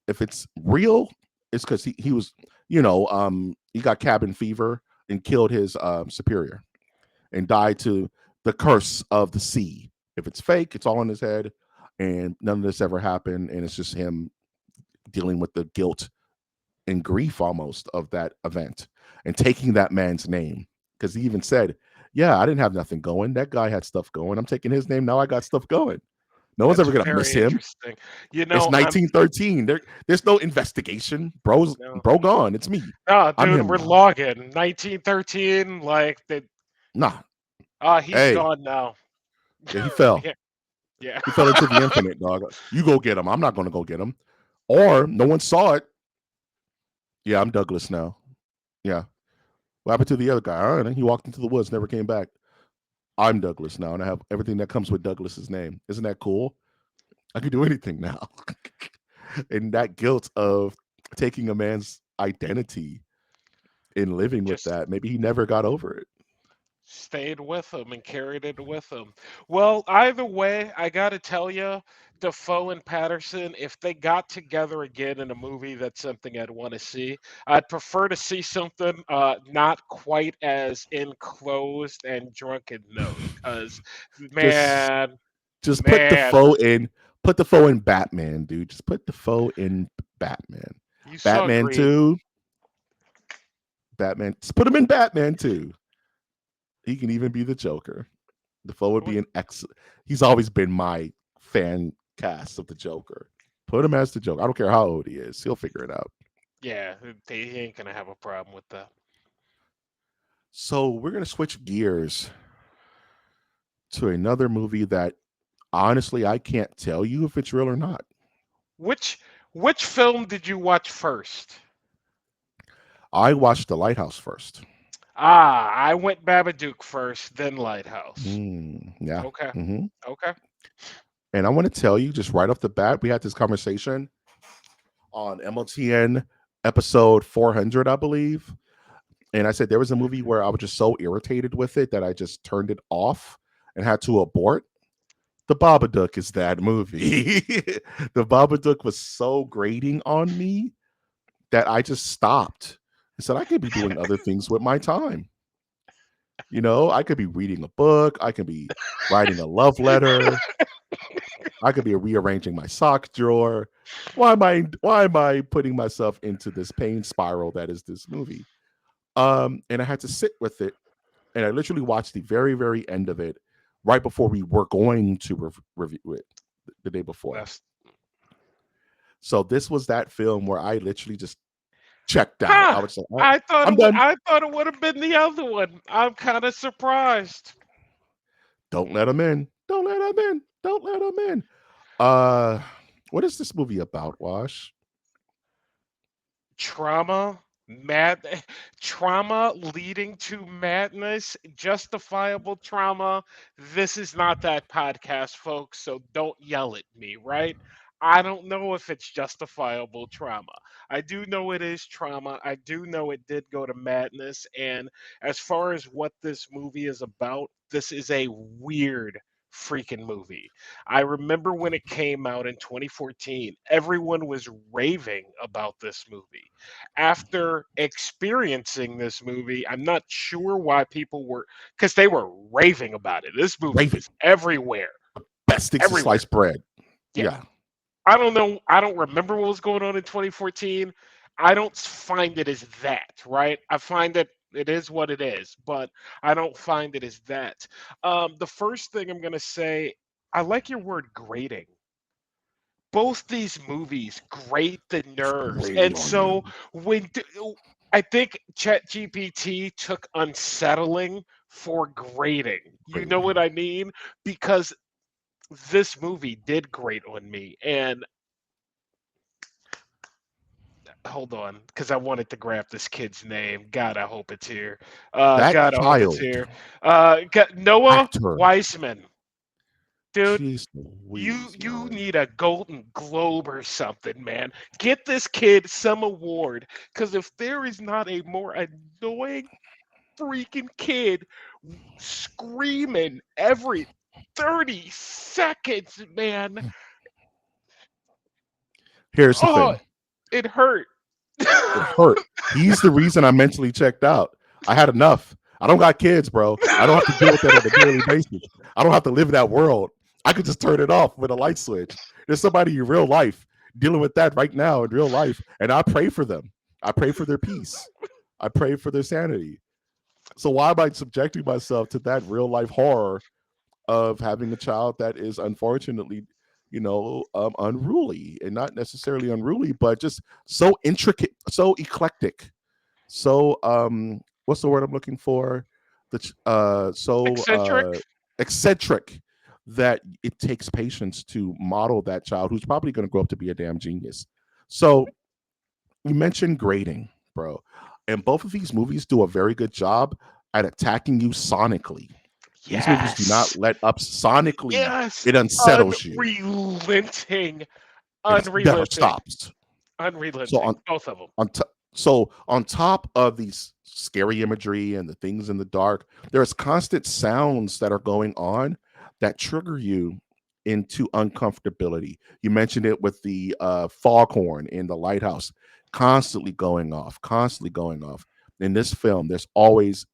Speaker 1: if it's real, it's because he was, he got cabin fever and killed his superior and died to the curse of the sea. If it's fake, it's all in his head, and none of this ever happened, and it's just him dealing with the guilt and grief almost of that event and taking that man's name because he even said, "Yeah, I didn't have nothing going. That guy had stuff going. I'm taking his name now. I got stuff going. No one's
Speaker 2: That's
Speaker 1: ever gonna miss
Speaker 2: very
Speaker 1: him.
Speaker 2: interesting.
Speaker 1: It's
Speaker 2: I'm
Speaker 1: 1913. There's no investigation.
Speaker 2: no,
Speaker 1: Bro gone. It's me.
Speaker 2: no,
Speaker 1: I'm
Speaker 2: dude,
Speaker 1: him
Speaker 2: we're
Speaker 1: now.
Speaker 2: logging 1913. Like the
Speaker 1: Nah.
Speaker 2: he's
Speaker 1: Hey,
Speaker 2: gone now.
Speaker 1: yeah, he fell.
Speaker 2: Yeah, yeah.
Speaker 1: He fell into the infinite, dog. You go get him. I'm not gonna go get him. Or no one saw it. Yeah, I'm Douglas now. Yeah. What happened to the other guy? I don't know. He walked into the woods, never came back. I'm Douglas now, and I have everything that comes with Douglas's name. Isn't that cool? I can do anything now. And that guilt of taking a man's identity and living with
Speaker 2: Just
Speaker 1: that, maybe he never got over it.
Speaker 2: stayed with him and carried it with him. Well, either way, I got to tell you, Defoe and Patterson, if they got together again in a movie, that's something I'd want to see. I'd prefer to see something not quite as enclosed and drunken note, because
Speaker 1: Just
Speaker 2: man,
Speaker 1: just put the
Speaker 2: man,
Speaker 1: foe in Batman, dude. Just put the foe in Batman.
Speaker 2: You saw
Speaker 1: Batman
Speaker 2: Green.
Speaker 1: 2. Batman. Just put him in Batman 2. He can even be the Joker. Defoe would be
Speaker 2: What?
Speaker 1: an excellent. He's always been my fan cast of the Joker. Put him as the Joker. I don't care how old he is. He'll figure it out.
Speaker 2: Yeah, he ain't gonna have a problem with that.
Speaker 1: So we're gonna switch gears to another movie that honestly I can't tell you if it's real or not.
Speaker 2: Which which film did you watch first?
Speaker 1: I watched The Lighthouse first.
Speaker 2: Ah, I went Babadook first, then Lighthouse.
Speaker 1: Yeah.
Speaker 2: Okay.
Speaker 1: hmm
Speaker 2: Okay.
Speaker 1: And I want to tell you just right off the bat, we had this conversation on MOTN episode 400, I believe. And I said there was a movie where I was just so irritated with it that I just turned it off and had to abort. The Babadook is that movie. The Babadook was so grating on me that I just stopped. I said I could be doing other things with my time. I could be reading a book. I could be writing a love letter. I could be rearranging my sock drawer. Why am I putting myself into this pain spiral that is this movie? And I had to sit with it, and I literally watched the very, very end of it right before we were going to review it the day before.
Speaker 2: That's
Speaker 1: So this was that film where I literally just checked out. I
Speaker 2: huh.
Speaker 1: was like, "Oh, I'm done.
Speaker 2: I thought it would have been the other one. I'm kind of surprised.
Speaker 1: Don't let him in. Don't let him in. Don't let him in." Uh, what is this movie about, Wash?
Speaker 2: Trauma, mad trauma leading to madness, justifiable trauma. This is not that podcast, folks, so don't yell at me, right? I don't know if it's justifiable trauma. I do know it is trauma. I do know it did go to madness. And as far as what this movie is about, this is a weird freaking movie. I remember when it came out in 2014, everyone was raving about this movie. After experiencing this movie, I'm not sure why people were, because they were raving about it. This movie
Speaker 1: Raven.
Speaker 2: was everywhere,
Speaker 1: Best sticks of
Speaker 2: everywhere.
Speaker 1: sliced bread.
Speaker 2: Yeah.
Speaker 1: Yeah.
Speaker 2: I don't know. I don't remember what was going on in 2014. I don't find it as that, right? I find that it is what it is, but I don't find it as that. The first thing I'm going to say, I like your word grating. Both these movies grate the nerves.
Speaker 1: Grate
Speaker 2: And
Speaker 1: on you.
Speaker 2: so I think ChatGPT took unsettling for grading. You know
Speaker 1: Grating.
Speaker 2: what I mean? Because this movie did grate on me. And hold on, because I wanted to grab this kid's name. God, I hope it's here.
Speaker 1: That
Speaker 2: God, I hope it's
Speaker 1: child
Speaker 2: here. Noah
Speaker 1: actor.
Speaker 2: Weissman. Dude,
Speaker 1: Jeez
Speaker 2: you
Speaker 1: Louise,
Speaker 2: you
Speaker 1: man.
Speaker 2: need a Golden Globe or something, man. Get this kid some award, because if there is not a more annoying freaking kid screaming every 30 seconds, man.
Speaker 1: Here's the
Speaker 2: Oh,
Speaker 1: thing.
Speaker 2: it hurt.
Speaker 1: It hurt. He's the reason I mentally checked out. I had enough. I don't got kids, bro. I don't have to deal with that on a daily basis. I don't have to live in that world. I could just turn it off with a light switch. There's somebody in real life dealing with that right now in real life, and I pray for them. I pray for their peace. I pray for their sanity. So why am I subjecting myself to that real life horror of having a child that is unfortunately, unruly, and not necessarily unruly, but just so intricate, so eclectic, so what's the word I'm looking for? So
Speaker 2: Eccentric?
Speaker 1: eccentric that it takes patience to model that child who's probably going to grow up to be a damn genius. So you mentioned grading, bro, and both of these movies do a very good job at attacking you sonically. These movies do not
Speaker 2: Yes.
Speaker 1: let up sonically.
Speaker 2: Yes.
Speaker 1: It unsettles you.
Speaker 2: Unrelenting.
Speaker 1: It never
Speaker 2: Unrelenting.
Speaker 1: stops. So
Speaker 2: Unrelenting.
Speaker 1: on
Speaker 2: Both of them.
Speaker 1: on t- so on top of these scary imagery and the things in the dark, there's constant sounds that are going on that trigger you into uncomfortability. You mentioned it with the foghorn in the lighthouse, constantly going off. In this film, there's always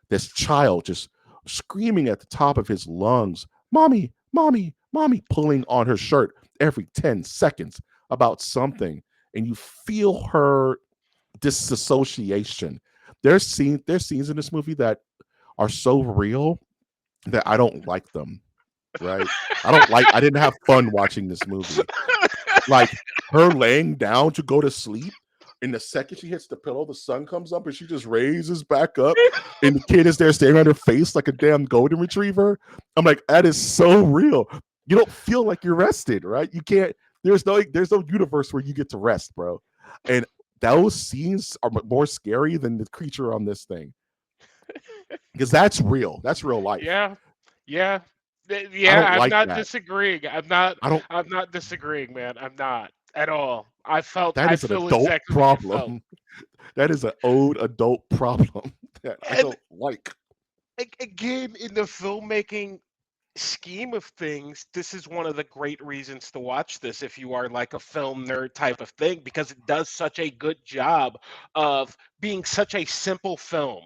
Speaker 1: this child just screaming at the top of his lungs, "Mommy, mommy, mommy," pulling on her shirt every 10 seconds about something. and you feel her disassociation. There's scenes in this movie that are so real that I don't like them. Right? I didn't have fun watching this movie. Like her laying down to go to sleep. And the second she hits the pillow, the sun comes up and she just raises back up. And the kid is there staring at her face like a damn golden retriever. I'm like, that is so real. You don't feel like you're rested, right? You can't, there's no universe where you get to rest, bro. And those scenes are more scary than the creature on this thing. Because that's real. That's real life.
Speaker 2: Yeah, yeah,
Speaker 1: I
Speaker 2: yeah.
Speaker 1: don't
Speaker 2: I'm
Speaker 1: like
Speaker 2: not
Speaker 1: that.
Speaker 2: disagreeing. I'm not.
Speaker 1: I don't
Speaker 2: I'm not disagreeing, man. I'm not at all.
Speaker 1: that
Speaker 2: I
Speaker 1: is an
Speaker 2: feel
Speaker 1: adult
Speaker 2: exactly what you felt.
Speaker 1: problem. That is an old adult problem that I
Speaker 2: And
Speaker 1: don't like.
Speaker 2: again, in the filmmaking scheme of things, this is one of the great reasons to watch this if you are like a film nerd type of thing, because it does such a good job of being such a simple film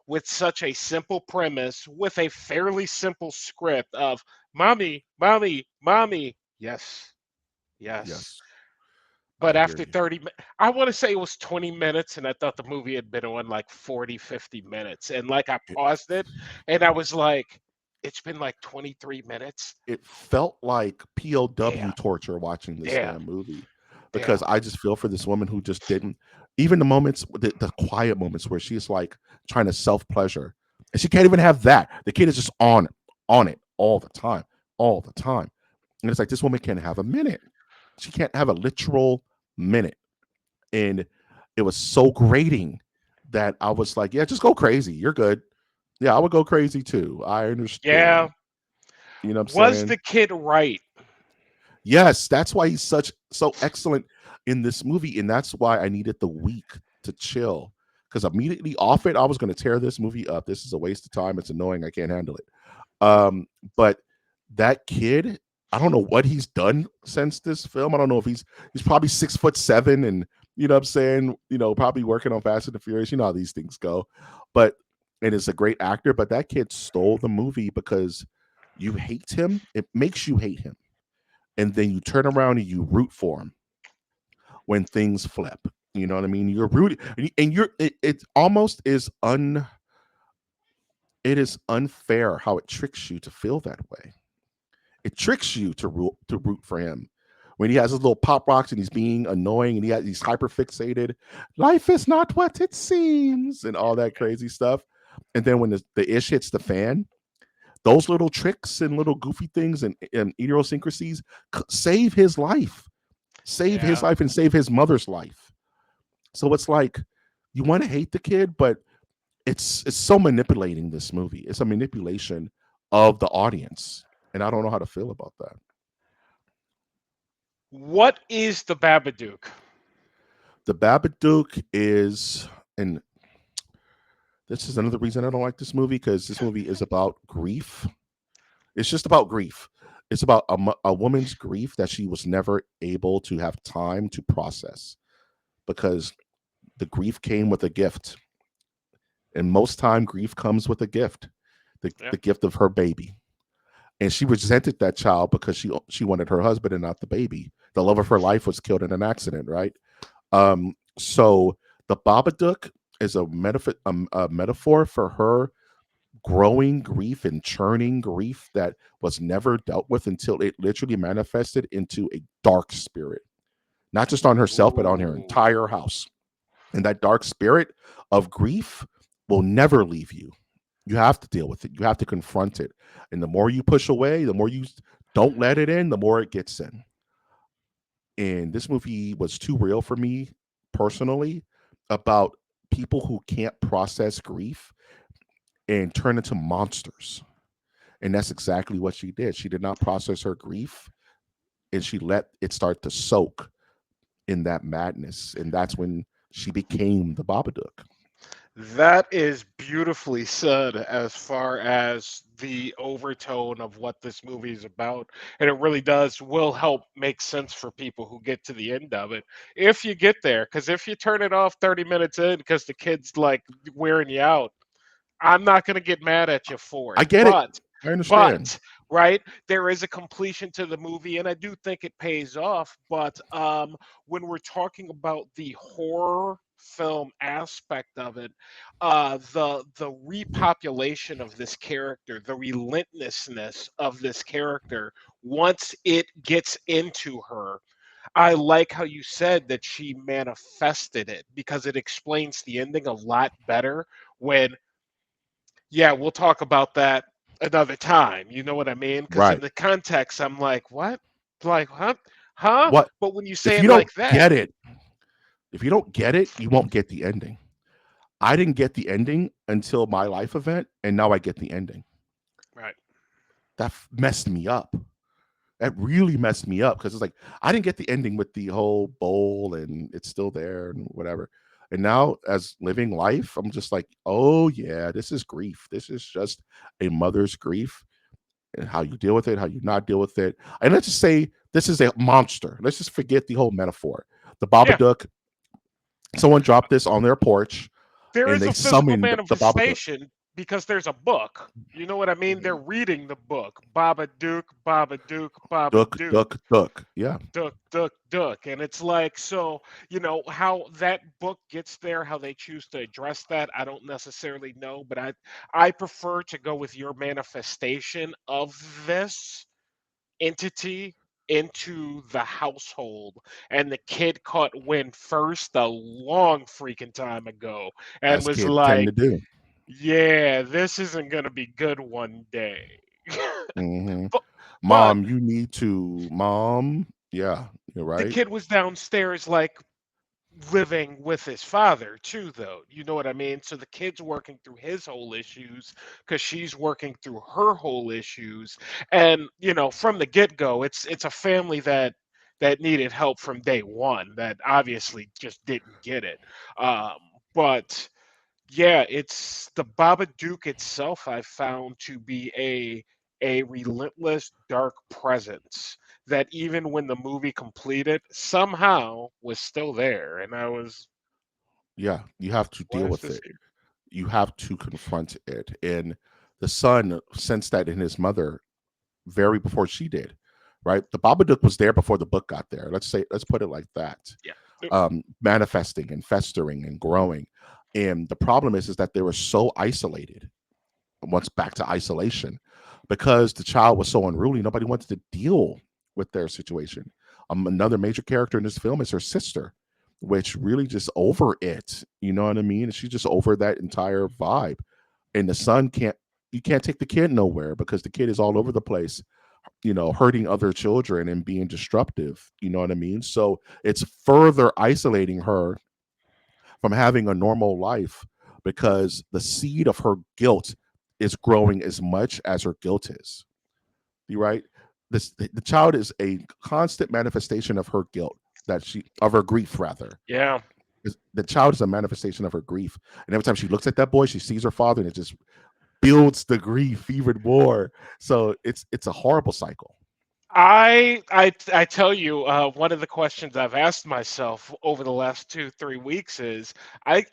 Speaker 2: with such a simple premise with a fairly simple script of mommy, mommy, mommy. Yes, yes.
Speaker 1: Yes,
Speaker 2: But
Speaker 1: I hear
Speaker 2: after
Speaker 1: you.
Speaker 2: 30 I want to say it was 20 minutes, and I thought the movie had been on like 40, 50 minutes. And like I
Speaker 1: It,
Speaker 2: paused it and I was like, it's been like 23 minutes.
Speaker 1: it felt like POW
Speaker 2: Damn,
Speaker 1: torture watching this
Speaker 2: damn,
Speaker 1: damn movie because
Speaker 2: damn.
Speaker 1: I just feel for this woman who just didn't, even the moments, the quiet moments where she's like trying to self pleasure, and she can't even have that. The kid is just on it all the time. And it's like this woman can't have a minute. She can't have a literal minute. And it was so grating that I was like, yeah, just go crazy. You're good. Yeah, I would go crazy too. I
Speaker 2: Yeah.
Speaker 1: understand. You know what I'm
Speaker 2: Was
Speaker 1: saying?
Speaker 2: the kid right?
Speaker 1: Yes, that's why he's so excellent in this movie, and that's why I needed the week to chill. Because immediately off it, I was going to tear this movie up. This is a waste of time. It's annoying. I can't handle it. But that kid, I don't know what he's done since this film. I don't know if he's probably 6'7" and you know what I'm saying, probably working on Fast and the Furious. You know how these things go. But and is a great actor, but that kid stole the movie because you hate him. It makes you hate him. And then you turn around and you root for him when things flip. You know what I mean? You're rooting and it almost is it is unfair how it tricks you to feel that way. It tricks you to root for him when he has his little pop rocks and he's being annoying and he's hyper fixated. Life is not what it seems and all that crazy stuff. And then when the ish hits the fan, those little tricks and little goofy things and idiosyncrasies save his life,
Speaker 2: Yeah.
Speaker 1: and save his mother's life. So it's like you want to hate the kid, but it's so manipulating this movie. It's a manipulation of the audience, and I don't know how to feel about that.
Speaker 2: What is the Babadook?
Speaker 1: The Babadook is, and this is another reason I don't like this movie because this movie is about grief. It's just about grief. It's about a woman's grief that she was never able to have time to process because the grief came with a gift. And most time, grief comes with a gift,
Speaker 2: Yeah.
Speaker 1: the gift of her baby. And she resented that child because she wanted her husband and not the baby. The love of her life was killed in an accident, right? So the Babadook is a metaphor for her growing grief and churning grief that was never dealt with until it literally manifested into a dark spirit, not just on herself, but on her
Speaker 2: Ooh.
Speaker 1: entire house. And that dark spirit of grief will never leave you. You have to deal with it. You have to confront it. And the more you push away, the more you don't let it in, the more it gets in. And this movie was too real for me personally about people who can't process grief and turn into monsters. And that's exactly what she did. She did not process her grief and she let it start to soak in that madness. And that's when she became the Babadook.
Speaker 2: That is beautifully said as far as the overtone of what this movie is about. And it really will help make sense for people who get to the end of it. If you get there, because if you turn it off 30 minutes in because the kid's like wearing you out, I'm not going to get mad at you for
Speaker 1: I
Speaker 2: it.
Speaker 1: get it. I
Speaker 2: But
Speaker 1: understand.
Speaker 2: right? There is a completion to the movie, and I do think it pays off. But when we're talking about the horror film aspect of it, the repopulation of this character, the relentlessness of this character, once it gets into her, I like how you said that she manifested it because it explains the ending a lot better when, yeah, we'll talk about that another time. You know what I mean? Because in
Speaker 1: Right.
Speaker 2: the context, I'm like, what? Like, huh? Huh?
Speaker 1: What
Speaker 2: But when you say
Speaker 1: if
Speaker 2: it
Speaker 1: you don't
Speaker 2: like that,
Speaker 1: get it? If you don't get it, you won't get the ending. I didn't get the ending until my life event, and now I get the ending.
Speaker 2: right?
Speaker 1: That messed me up. That really messed me up because it's like I didn't get the ending with the whole bowl and it's still there and whatever. And now, as living life, I'm just like, oh yeah, this is grief. This is just a mother's grief and how you deal with it, how you not deal with it. And let's just say this is a monster. Let's just forget the whole metaphor. The
Speaker 2: Yeah,
Speaker 1: Babadook, someone dropped this on their porch
Speaker 2: there
Speaker 1: and
Speaker 2: is
Speaker 1: they
Speaker 2: a physical
Speaker 1: summoned the Babadook.
Speaker 2: manifestation because there's a book. You know what I mean? They're
Speaker 1: Mhm.
Speaker 2: reading the book. Babadook, Babadook,
Speaker 1: Duck,
Speaker 2: Babadook.
Speaker 1: duck, duck. Yeah.
Speaker 2: Duck, duck, duck. And it's like, so, how that book gets there, how they choose to address that, I don't necessarily know, but I prefer to go with your manifestation of this entity into the household. And the kid caught wind first a long freaking time ago and
Speaker 1: As
Speaker 2: was
Speaker 1: kids tend
Speaker 2: like,
Speaker 1: to do.
Speaker 2: yeah, this isn't gonna be good one day.
Speaker 1: Mhm.
Speaker 2: but but
Speaker 1: Mom, you need to mom. Yeah, you're
Speaker 2: the
Speaker 1: right.
Speaker 2: kid was downstairs like living with his father too, though. You know what I mean? So the kid's working through his whole issues because she's working through her whole issues. And from the get-go, it's a family that needed help from day one, that obviously just didn't get it. um but yeah, it's the Babadook itself I found to be a relentless dark presence that even when the movie completed, somehow was still there. And I was,
Speaker 1: Yeah, you have to
Speaker 2: why
Speaker 1: deal
Speaker 2: is
Speaker 1: with
Speaker 2: this
Speaker 1: it.
Speaker 2: here?
Speaker 1: You have to confront it. And the son sensed that in his mother very before she did, right? The Babadook was there before the book got there. Let's put it like that.
Speaker 2: Yeah. Yep.
Speaker 1: Manifesting and festering and growing. And the problem is that they were so isolated. Once back to isolation, because the child was so unruly, nobody wanted to deal with their situation. Another major character in this film is her sister, which really just over it. You know what I mean? She's just over that entire vibe. And the son can't. You can't take the kid nowhere because the kid is all over the place, hurting other children and being disruptive. You know what I mean? So it's further isolating her from having a normal life because the seed of her guilt is growing as much as her guilt is. You right? The child is a constant manifestation of her guilt, of her grief rather.
Speaker 2: Yeah.
Speaker 1: The child is a manifestation of her grief, and every time she looks at that boy, she sees her father, and it just builds the grief even more. So it's a horrible cycle.
Speaker 2: I tell you, one of the questions I've asked myself over the last 2 3 weeks is, I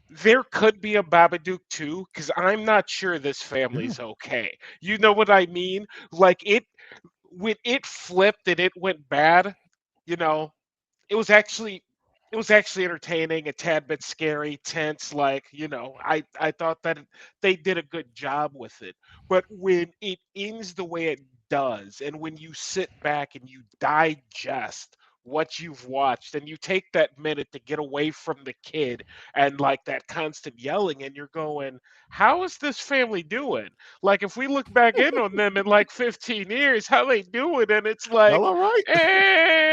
Speaker 2: there could be a Babadook too, because I'm not sure this
Speaker 1: Yeah,
Speaker 2: family's okay. You know what I mean? Like, when it flipped and it went bad, you know, it was actually it was actually entertaining, a tad bit scary, tense. Like, I thought that they did a good job with it. But when it ends the way it does, and when you sit back and you digest what you've watched, and you take that minute to get away from the kid and like that constant yelling, and you're going, how is this family doing? Like, if we look back in on them in like 15 years, how they doing? And it's like,
Speaker 1: y'all all right?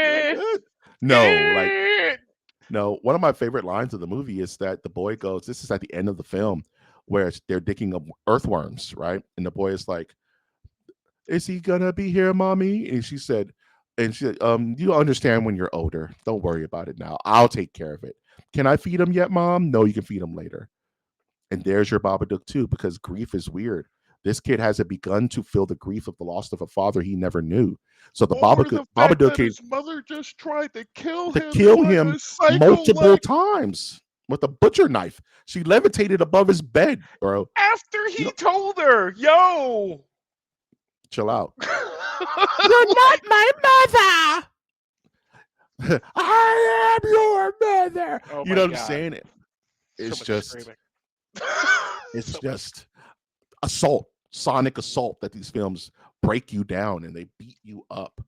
Speaker 1: Y'all
Speaker 2: eh,
Speaker 1: good? No, like
Speaker 2: eh.
Speaker 1: no. One of my favorite lines of the movie is that the boy goes. This is at the end of the film where they're digging up earthworms, right? And the boy is like, "Is he gonna be here, mommy?" And she said, you understand when you're older. Don't worry about it now. I'll take care of it. Can I feed him yet, mom? No, you can feed him later. And there's your Babadook too, because grief is weird. This kid hasn't begun to feel the grief of the loss of a father he never knew. So the
Speaker 2: Or
Speaker 1: Babadook,
Speaker 2: the fact
Speaker 1: Babadook
Speaker 2: that
Speaker 1: came
Speaker 2: his mother just tried to kill
Speaker 1: to
Speaker 2: him in
Speaker 1: kill
Speaker 2: like
Speaker 1: him
Speaker 2: a cycle,
Speaker 1: multiple
Speaker 2: like
Speaker 1: times with a butcher knife. She levitated above his bed, bro.
Speaker 2: after
Speaker 1: You
Speaker 2: he
Speaker 1: know,
Speaker 2: told her, yo,
Speaker 1: Chill out. You're not my mother. I am your mother.
Speaker 2: Oh
Speaker 1: You know
Speaker 2: my
Speaker 1: what I'm
Speaker 2: god.
Speaker 1: saying?
Speaker 2: So
Speaker 1: It's
Speaker 2: much
Speaker 1: just,
Speaker 2: screaming.
Speaker 1: it's
Speaker 2: So much.
Speaker 1: just assault, sonic assault that these films break you down and they beat you up.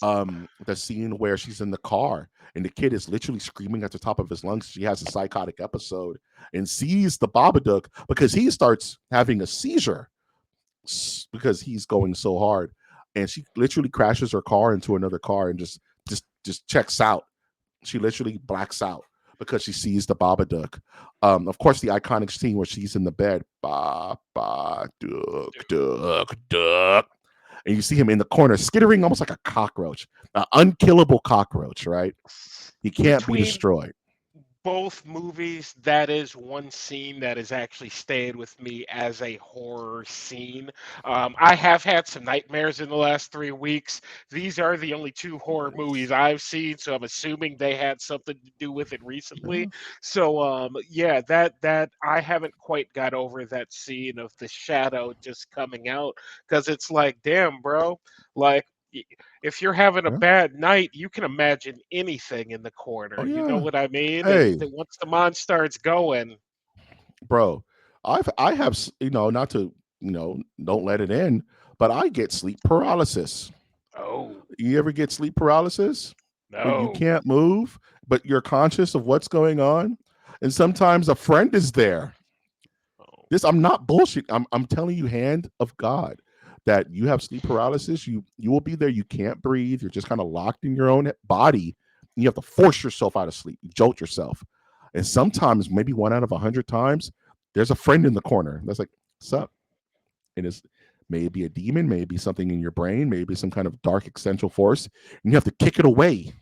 Speaker 1: The scene where she's in the car and the kid is literally screaming at the top of his lungs. She has a psychotic episode and sees the Babadook because he starts having a seizure because he's going so hard. And she literally crashes her car into another car and just checks out. She literally blacks out because she sees the Babadook. Of course, the iconic scene where she's in the bed, Babadook, duck, duck, and you see him in the corner skittering almost like a cockroach, an unkillable cockroach, right? He can't be
Speaker 2: Between
Speaker 1: destroyed.
Speaker 2: both movies, that is one scene that has actually stayed with me as a horror scene. I have had some nightmares in the last 3 weeks. These are the only two horror movies I've seen, so I'm assuming they had something to do with it recently.
Speaker 1: Yeah.
Speaker 2: So, yeah, that I haven't quite got over that scene of the shadow just coming out because it's like, damn, bro, like. If you're having a
Speaker 1: Yeah.
Speaker 2: bad night, you can imagine anything in the
Speaker 1: Oh
Speaker 2: corner. You know
Speaker 1: yeah.
Speaker 2: what I mean? And
Speaker 1: Hey,
Speaker 2: once the mind starts going,
Speaker 1: bro, I have not to don't let it in, but I get sleep paralysis.
Speaker 2: oh
Speaker 1: You ever get sleep paralysis where you
Speaker 2: no,
Speaker 1: can't move, but you're conscious of what's going on, and sometimes a friend is there.
Speaker 2: oh,
Speaker 1: This I'm not bullshit. I'm telling you, hand of God, that you have sleep paralysis. You will be there. You can't breathe. You're just kind of locked in your own body. And you have to force yourself out of sleep. You jolt yourself, and sometimes maybe one out of 100 times, there's a friend in the corner that's like, "What's up?" And it's maybe a demon, maybe something in your brain, maybe some kind of dark essential force, and you have to kick it away.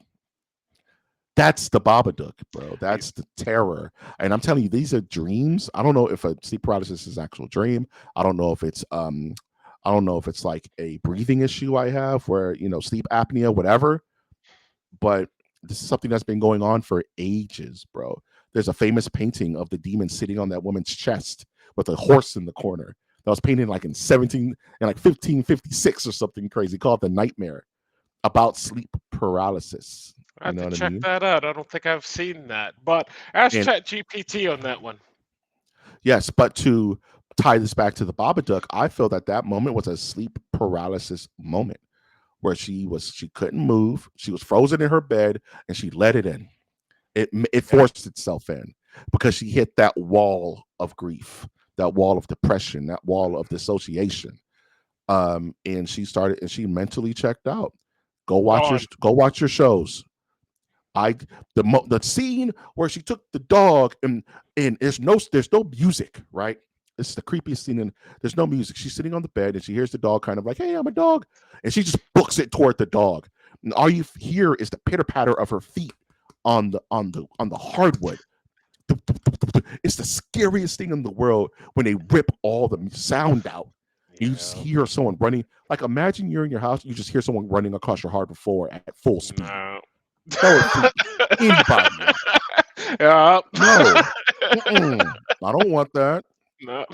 Speaker 1: That's the Babadook, bro.
Speaker 2: you-
Speaker 1: That's the terror. And I'm telling you, these are dreams. I don't know if a sleep paralysis is an actual dream. I don't know if it's I don't know if it's like a breathing issue I have where, sleep apnea, whatever. But this is something that's been going on for ages, bro. There's a famous painting of the demon sitting on that woman's chest with a horse in the corner. That was painted like in 1556 or something crazy called The Nightmare about sleep paralysis.
Speaker 2: I
Speaker 1: You
Speaker 2: have
Speaker 1: know
Speaker 2: to
Speaker 1: what I
Speaker 2: check
Speaker 1: mean?
Speaker 2: that out. I don't think I've seen that, but ask
Speaker 1: And
Speaker 2: Chat GPT on that one.
Speaker 1: yes, but to tie this back to the Babadook, I feel that that moment was a sleep paralysis moment where she couldn't move, she was frozen in her bed, and she let it in. It
Speaker 2: Yeah.
Speaker 1: forced itself in because she hit that wall of grief, that wall of depression, that wall of dissociation. And she mentally checked out.
Speaker 2: Gone.
Speaker 1: Go watch your shows. I the scene where she took the dog and there's no music, right? This is the creepiest scene, and there's no music. She's sitting on the bed and she hears the dog kind of like, "Hey, I'm a dog," and she just books it toward the dog. And all you hear is the pitter patter of her feet on the hardwood. It's the scariest thing in the world when they rip all the sound out. You just
Speaker 2: Yeah.
Speaker 1: hear someone running. Like imagine you're in your house, you just hear someone running across your hardwood floor at full speed.
Speaker 2: No.
Speaker 1: That would freak anybody out.
Speaker 2: Yeah.
Speaker 1: No. Mm-mm. I don't want that.
Speaker 2: No.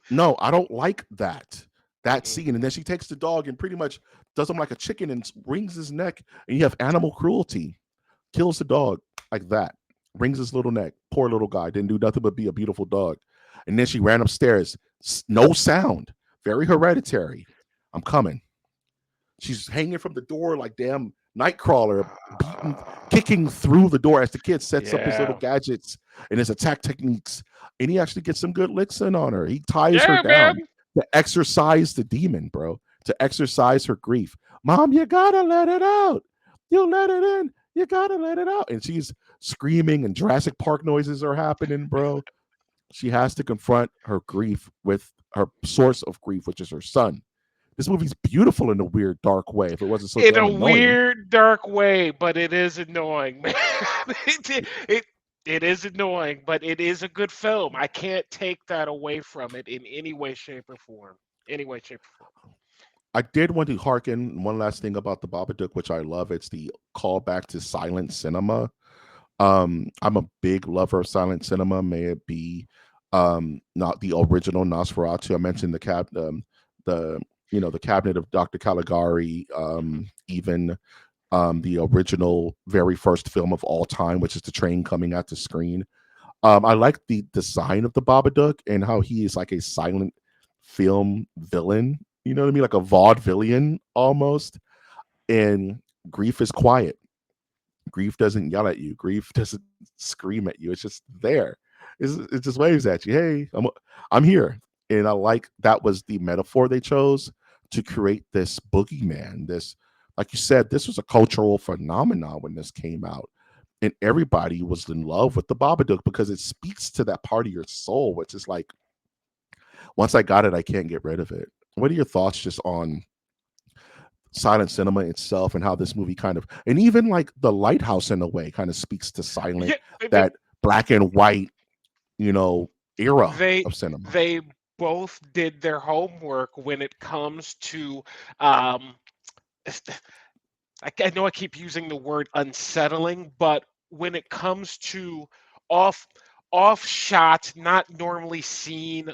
Speaker 1: No, I don't like that. That
Speaker 2: Mm-mm.
Speaker 1: scene. And then she takes the dog and pretty much does him like a chicken and wrings his neck. And you have animal cruelty. Kills the dog like that. Wrings his little neck. Poor little guy. Didn't do nothing but be a beautiful dog. And then she ran upstairs. No sound. Very hereditary. I'm coming. She's hanging from the door like damn Nightcrawler, beating, kicking through the door as the kid sets up his little
Speaker 2: Yeah.
Speaker 1: gadgets and his attack techniques. And he actually gets some good licks in on her. He ties her
Speaker 2: Yeah, man.
Speaker 1: down to exercise the demon, bro, to exercise her grief. Mom, you gotta let it out. You let it in. You gotta let it out. And she's screaming, and Jurassic Park noises are happening, bro. She has to confront her grief with her source of grief, which is her son. This movie's beautiful in a weird, dark way. If it wasn't so
Speaker 2: In a
Speaker 1: damn annoying,
Speaker 2: weird, dark way, but it is annoying, man. it, it is annoying, but it is a good film. I can't take that away from it in any way, shape, or form. Any way, shape, or form.
Speaker 1: I did want to harken one last thing about the Babadook, which I love. It's the callback to silent cinema. I'm a big lover of silent cinema. May it be not the original Nosferatu. I mentioned the the Cabinet of Dr. Caligari, even the original very first film of all time, which is the train coming at the screen. I like the design of the Babadook and how he is like a silent film villain. You know what I mean? Like a vaudevillian almost. And grief is quiet. Grief doesn't yell at you. Grief doesn't scream at you. It's just there. It just waves at you. Hey, I'm here. And I like that was the metaphor they chose to create this boogeyman. This, like you said, this was a cultural phenomenon when this came out. And everybody was in love with the Babadook because it speaks to that part of your soul, which is like, once I got it, I can't get rid of it. What are your thoughts just on silent cinema itself and how this movie kind of, and even like the Lighthouse in a way kind of speaks to silent,
Speaker 2: Yeah,
Speaker 1: that black and white, you know era
Speaker 2: they
Speaker 1: of cinema.
Speaker 2: they both did their homework when it comes to um I know I keep using the word unsettling, but when it comes to off off shot, not normally seen,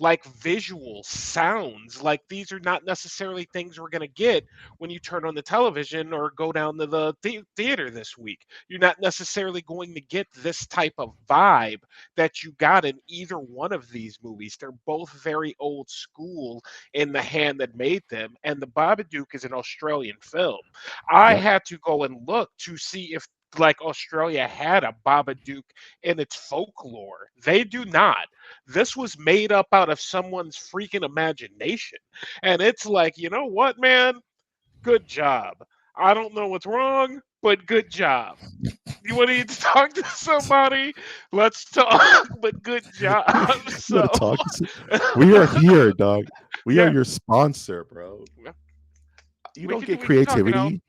Speaker 2: like visual sounds, like these are not necessarily things we're going to get when you turn on the television or go down to the theater this week. You're not necessarily going to get this type of vibe that you got in either one of these movies. They're both very old school in the hand that made them. And The Babadook is an Australian film. I
Speaker 1: Yep.
Speaker 2: had to go and look to see if like Australia had a Babadook in its folklore. They do not. This was made up out of someone's freaking imagination. And it's like, you know what, man? Good job. I don't know what's wrong, but good job. You want to talk to somebody? Let's talk, but good job.
Speaker 1: You
Speaker 2: So,
Speaker 1: want to talk? We are here, dog. We are
Speaker 2: yeah,
Speaker 1: your sponsor, bro. You don't get
Speaker 2: we can talk it out.
Speaker 1: creativity.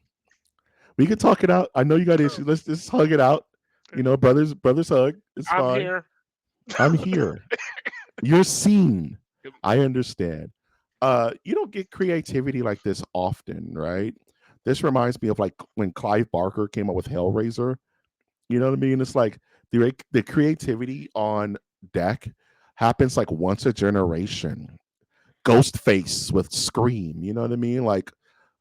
Speaker 1: We can talk it out. I know you got issues. Let's just hug it out. Brothers hug. It's
Speaker 2: I'm
Speaker 1: fine.
Speaker 2: here.
Speaker 1: I'm here. You're seen. I understand. You don't get creativity like this often, right? This reminds me of like when Clive Barker came up with Hellraiser. You know what I mean? It's like the creativity on deck happens like once a generation. Ghostface with Scream. You know what I mean? Like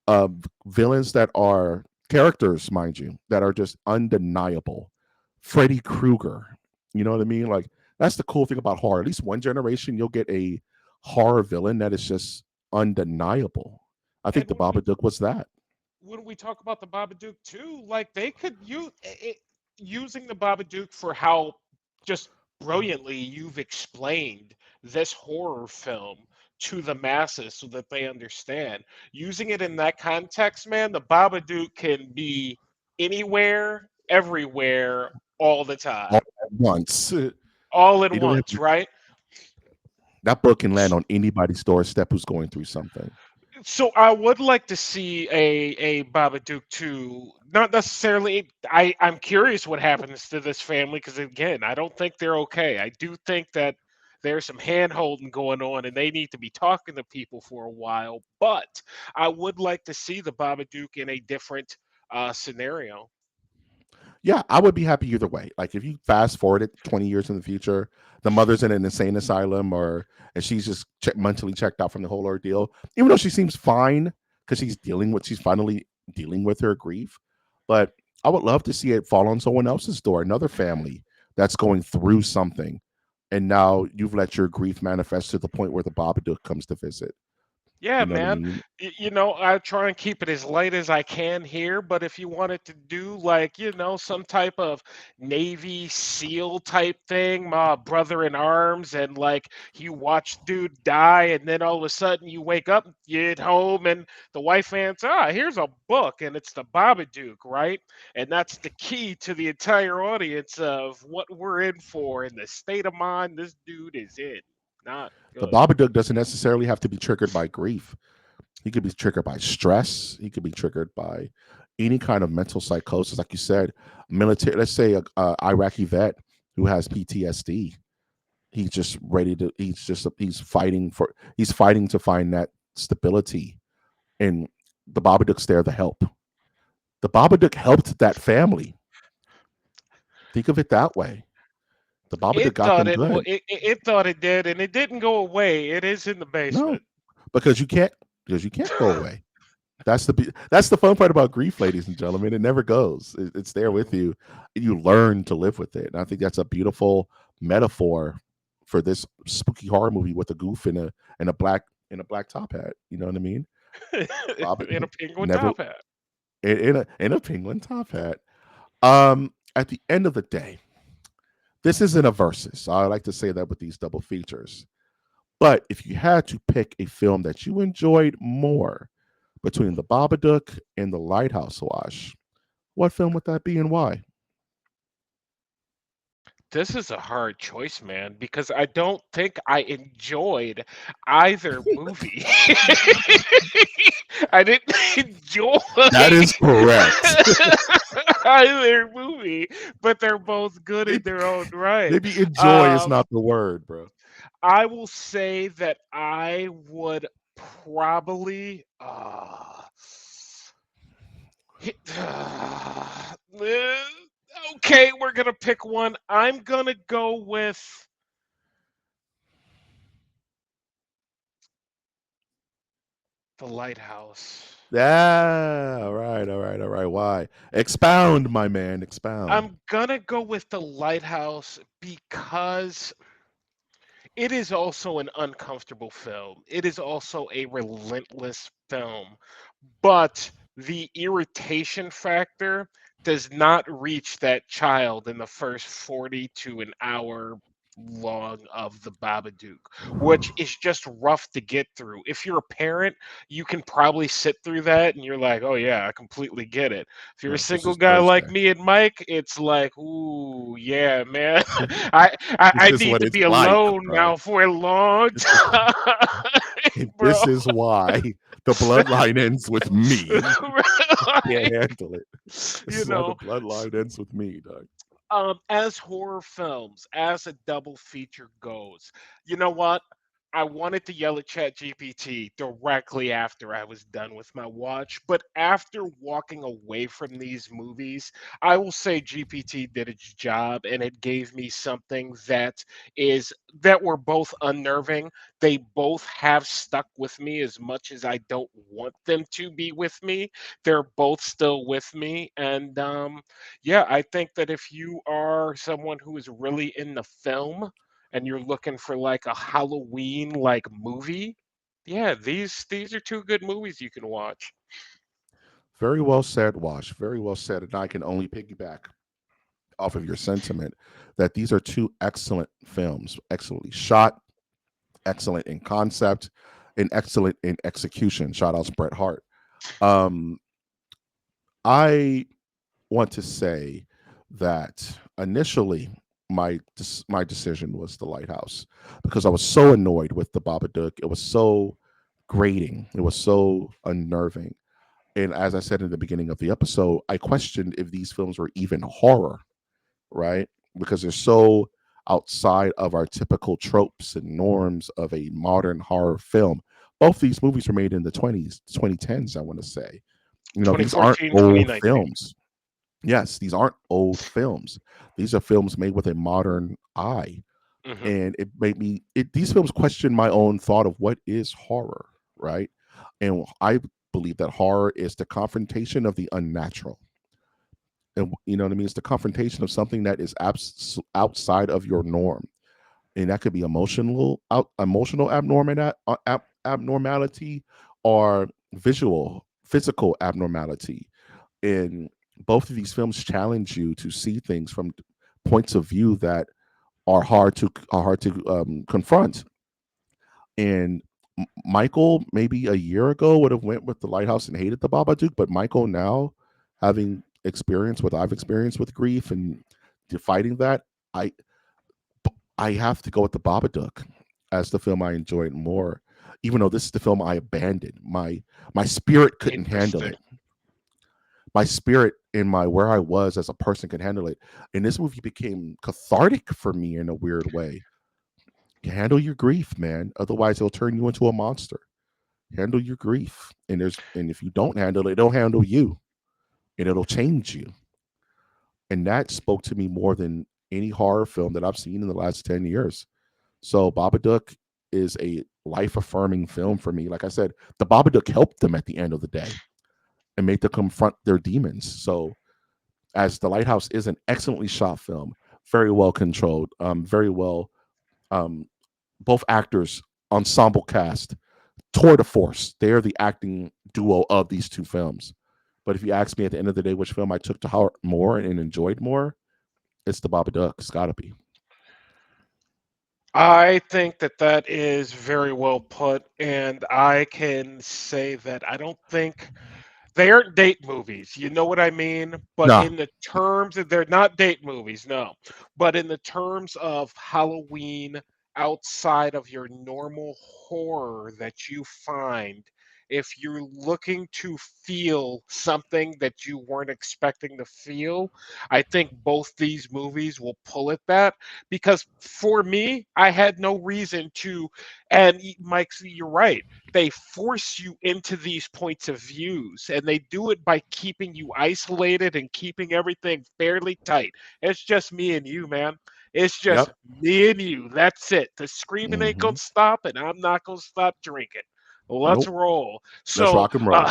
Speaker 1: uh, villains that are characters, mind you, that are just undeniable. Freddy Krueger. You know what I mean? Like that's the cool thing about horror. At least one generation, you'll get a horror villain that is just undeniable. I think
Speaker 2: And
Speaker 1: the Babadook was that.
Speaker 2: when we talk about the Babadook too, like they could use it, using the Babadook for how just brilliantly you've explained this horror film to the masses so that they understand. Using it in that context, man, the Babadook can be anywhere, everywhere, all the
Speaker 1: All
Speaker 2: time,
Speaker 1: at once.
Speaker 2: all at
Speaker 1: You don't have
Speaker 2: once, right?
Speaker 1: that book can land on anybody's doorstep who's going through something.
Speaker 2: So I would like to see a Babadook too. Not necessarily. I'm curious what happens to this family because again, I don't think they're okay. I do think that there's some hand holding going on, and they need to be talking to people for a while. But I would like to see the Babadook in a different scenario.
Speaker 1: Yeah, I would be happy either way. Like if you fast forward it 20 years in the future, the mother's in an insane asylum, or and she's just mentally checked out from the whole ordeal, even though she seems fine because she's finally dealing with her grief. But I would love to see it fall on someone else's door, another family that's going through something, and now you've let your grief manifest to the point where the Babadook comes to visit.
Speaker 2: Yeah,
Speaker 1: You know what I
Speaker 2: man.
Speaker 1: mean?
Speaker 2: I try and keep it as light as I can here, but if you wanted to do like, some type of Navy SEAL type thing, my brother in arms, and like you watch dude die, and then all of a sudden you wake up, you get home, and the wife answers, here's a book, and it's the Babadook, right? And that's the key to the entire audience of what we're in for and the state of mind this dude is in. Not
Speaker 1: The
Speaker 2: good.
Speaker 1: Babadook doesn't necessarily have to be triggered by grief. He could be triggered by stress. He could be triggered by any kind of mental psychosis, like you said, military. Let's say a Iraqi vet who has PTSD. He's just ready to. He's fighting to find that stability, and the Babadook's there to help. The Babadook helped that family. Think of it that way. The Babadook
Speaker 2: It
Speaker 1: got
Speaker 2: thought
Speaker 1: them
Speaker 2: it,
Speaker 1: good.
Speaker 2: it thought it did, and it didn't go away. It is in the
Speaker 1: No,
Speaker 2: basement.
Speaker 1: because you can't go away. That's the fun part about grief, ladies and gentlemen. It never goes. It's there with you, and you learn to live with it. And I think that's a beautiful metaphor for this spooky horror movie with a goof and a black top hat. You know what I mean? Bob
Speaker 2: In a penguin
Speaker 1: never
Speaker 2: top hat.
Speaker 1: in a penguin top hat. At the end of the day, this isn't a versus. I like to say that with these double features. But if you had to pick a film that you enjoyed more between The Babadook and The Lighthouse Wash, what film would that be and why?
Speaker 2: This is a hard choice, man, because I don't think I enjoyed either movie. I didn't enjoy
Speaker 1: That is correct.
Speaker 2: either movie, but they're both good in
Speaker 1: maybe,
Speaker 2: their own right.
Speaker 1: maybe enjoy is
Speaker 2: Um,
Speaker 1: not the word, bro.
Speaker 2: I will say that I would probably okay, we're gonna pick one. I'm gonna go with the Lighthouse.
Speaker 1: Yeah, all right, all right, all right. Why? Expound, my man, expound.
Speaker 2: I'm gonna go with the Lighthouse because it is also an uncomfortable film. It is also a relentless film, but the irritation factor does not reach that child in the first 40 to an hour long of the Babadook, which is just rough to get through. If you're a parent, you can probably sit through that and you're like, oh yeah, I completely get it. If you're a
Speaker 1: No, this
Speaker 2: single
Speaker 1: is
Speaker 2: guy like
Speaker 1: Thursday.
Speaker 2: me and Mike, it's like, ooh, yeah, man. I
Speaker 1: This
Speaker 2: I
Speaker 1: is
Speaker 2: need
Speaker 1: what
Speaker 2: to
Speaker 1: it's
Speaker 2: be
Speaker 1: like,
Speaker 2: alone
Speaker 1: bro.
Speaker 2: now for a long
Speaker 1: This is
Speaker 2: time, bro.
Speaker 1: this is why the bloodline ends with me. Can't
Speaker 2: Right?
Speaker 1: handle it. This
Speaker 2: You
Speaker 1: is why the
Speaker 2: know,
Speaker 1: bloodline ends with me, dog.
Speaker 2: as horror films, as a double feature goes, you know what? I wanted to yell at ChatGPT directly after I was done with my watch, but after walking away from these movies, I will say GPT did its job and it gave me something that were both unnerving. They both have stuck with me as much as I don't want them to be with me. They're both still with me, and yeah, I think that if you are someone who is really into film and you're looking for like a Halloween like movie, yeah, these are two good movies you can watch.
Speaker 1: Very well said, Wash. Very well said. And I can only piggyback off of your sentiment that these are two excellent films, excellently shot, excellent in concept, and excellent in execution. Shout out to Bret Hart. Um, I want to say that initially my decision was the Lighthouse because I was so annoyed with the Babadook. It was so grating. It was so unnerving. And as I said in the beginning of the episode, I questioned if these films were even horror, right? Because they're so outside of our typical tropes and norms of a modern horror film. Both these movies were made in the 20s, 2010s, I want to say. You know, these aren't
Speaker 2: 2014,
Speaker 1: old
Speaker 2: 2019.
Speaker 1: films. Yes, these aren't old films. These are films made with a modern eye.
Speaker 2: Hmm.
Speaker 1: And it made me these films question my own thought of what is horror, right? And I believe that horror is the confrontation of the unnatural. And you know what I mean? It's the confrontation of something that is outside of your norm. And that could be emotional abnormality or visual physical abnormality. And both of these films challenge you to see things from points of view that are hard to confront. And Michael, maybe a year ago, would have went with the Lighthouse and hated the Babadook, but Michael now, having experienced what I've experienced with grief and fighting that, I I have to go with the Babadook as the film I enjoyed more, even though this is the film I abandoned. My spirit couldn't handle
Speaker 2: Interesting.
Speaker 1: it. My spirit and my where I was as a person could handle it. And this movie became cathartic for me in a weird way. Handle your grief, man. Otherwise, it'll turn you into a monster. Handle your grief, and if you don't handle it, it'll handle you, and it'll change you. And that spoke to me more than any horror film that I've seen in the last 10 years. So Babadook, is a life affirming film for me. Like I said, the Babadook helped them at the end of the day and made them confront their demons. So, as the Lighthouse is an excellently shot film, very well controlled, very well. Um, both actors, ensemble cast, tour de force. They are the acting duo of these two films. But if you ask me at the end of the day which film I took to heart more and enjoyed more, it's the Babadook. It's got to be.
Speaker 2: I think that that is very well put, and I can say that I don't think they aren't date movies. You know what I mean? But
Speaker 1: Nah.
Speaker 2: in the terms of they're not date movies, no. But in the terms of Halloween outside of your normal horror that you find, if you're looking to feel something that you weren't expecting to feel, I think both these movies will pull at that because for me, I had no reason to and Mike, you're right, they force you into these points of views and they do it by keeping you isolated and keeping everything fairly tight. It's just me and you, man. It's just
Speaker 1: Yep.
Speaker 2: me and you. That's it. The screaming ain't
Speaker 1: Hmm.
Speaker 2: gonna stop, and I'm not gonna stop drinking. Let's
Speaker 1: Nope.
Speaker 2: roll.
Speaker 1: Let's
Speaker 2: So,
Speaker 1: rock and roll.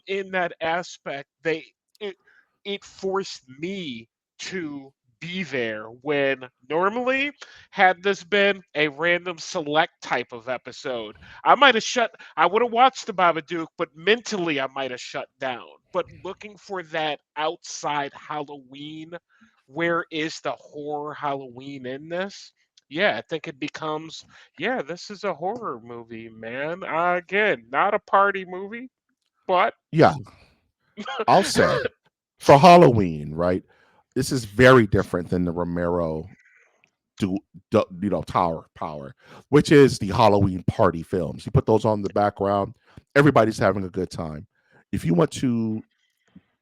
Speaker 2: in that aspect, it it forced me to be there when normally had this been a random select type of episode, I would have watched the Babadook, but mentally I might have shut down. But looking for that outside Halloween, where is the horror Halloween in this? Yeah, I think it becomes, yeah, this is a horror movie, man. Again, not a party movie, but
Speaker 1: Yeah, I'll say for Halloween, right? This is very different than the Romero do, Tower Power, which is the Halloween party films. You put those on the background, everybody's having a good time. If you want to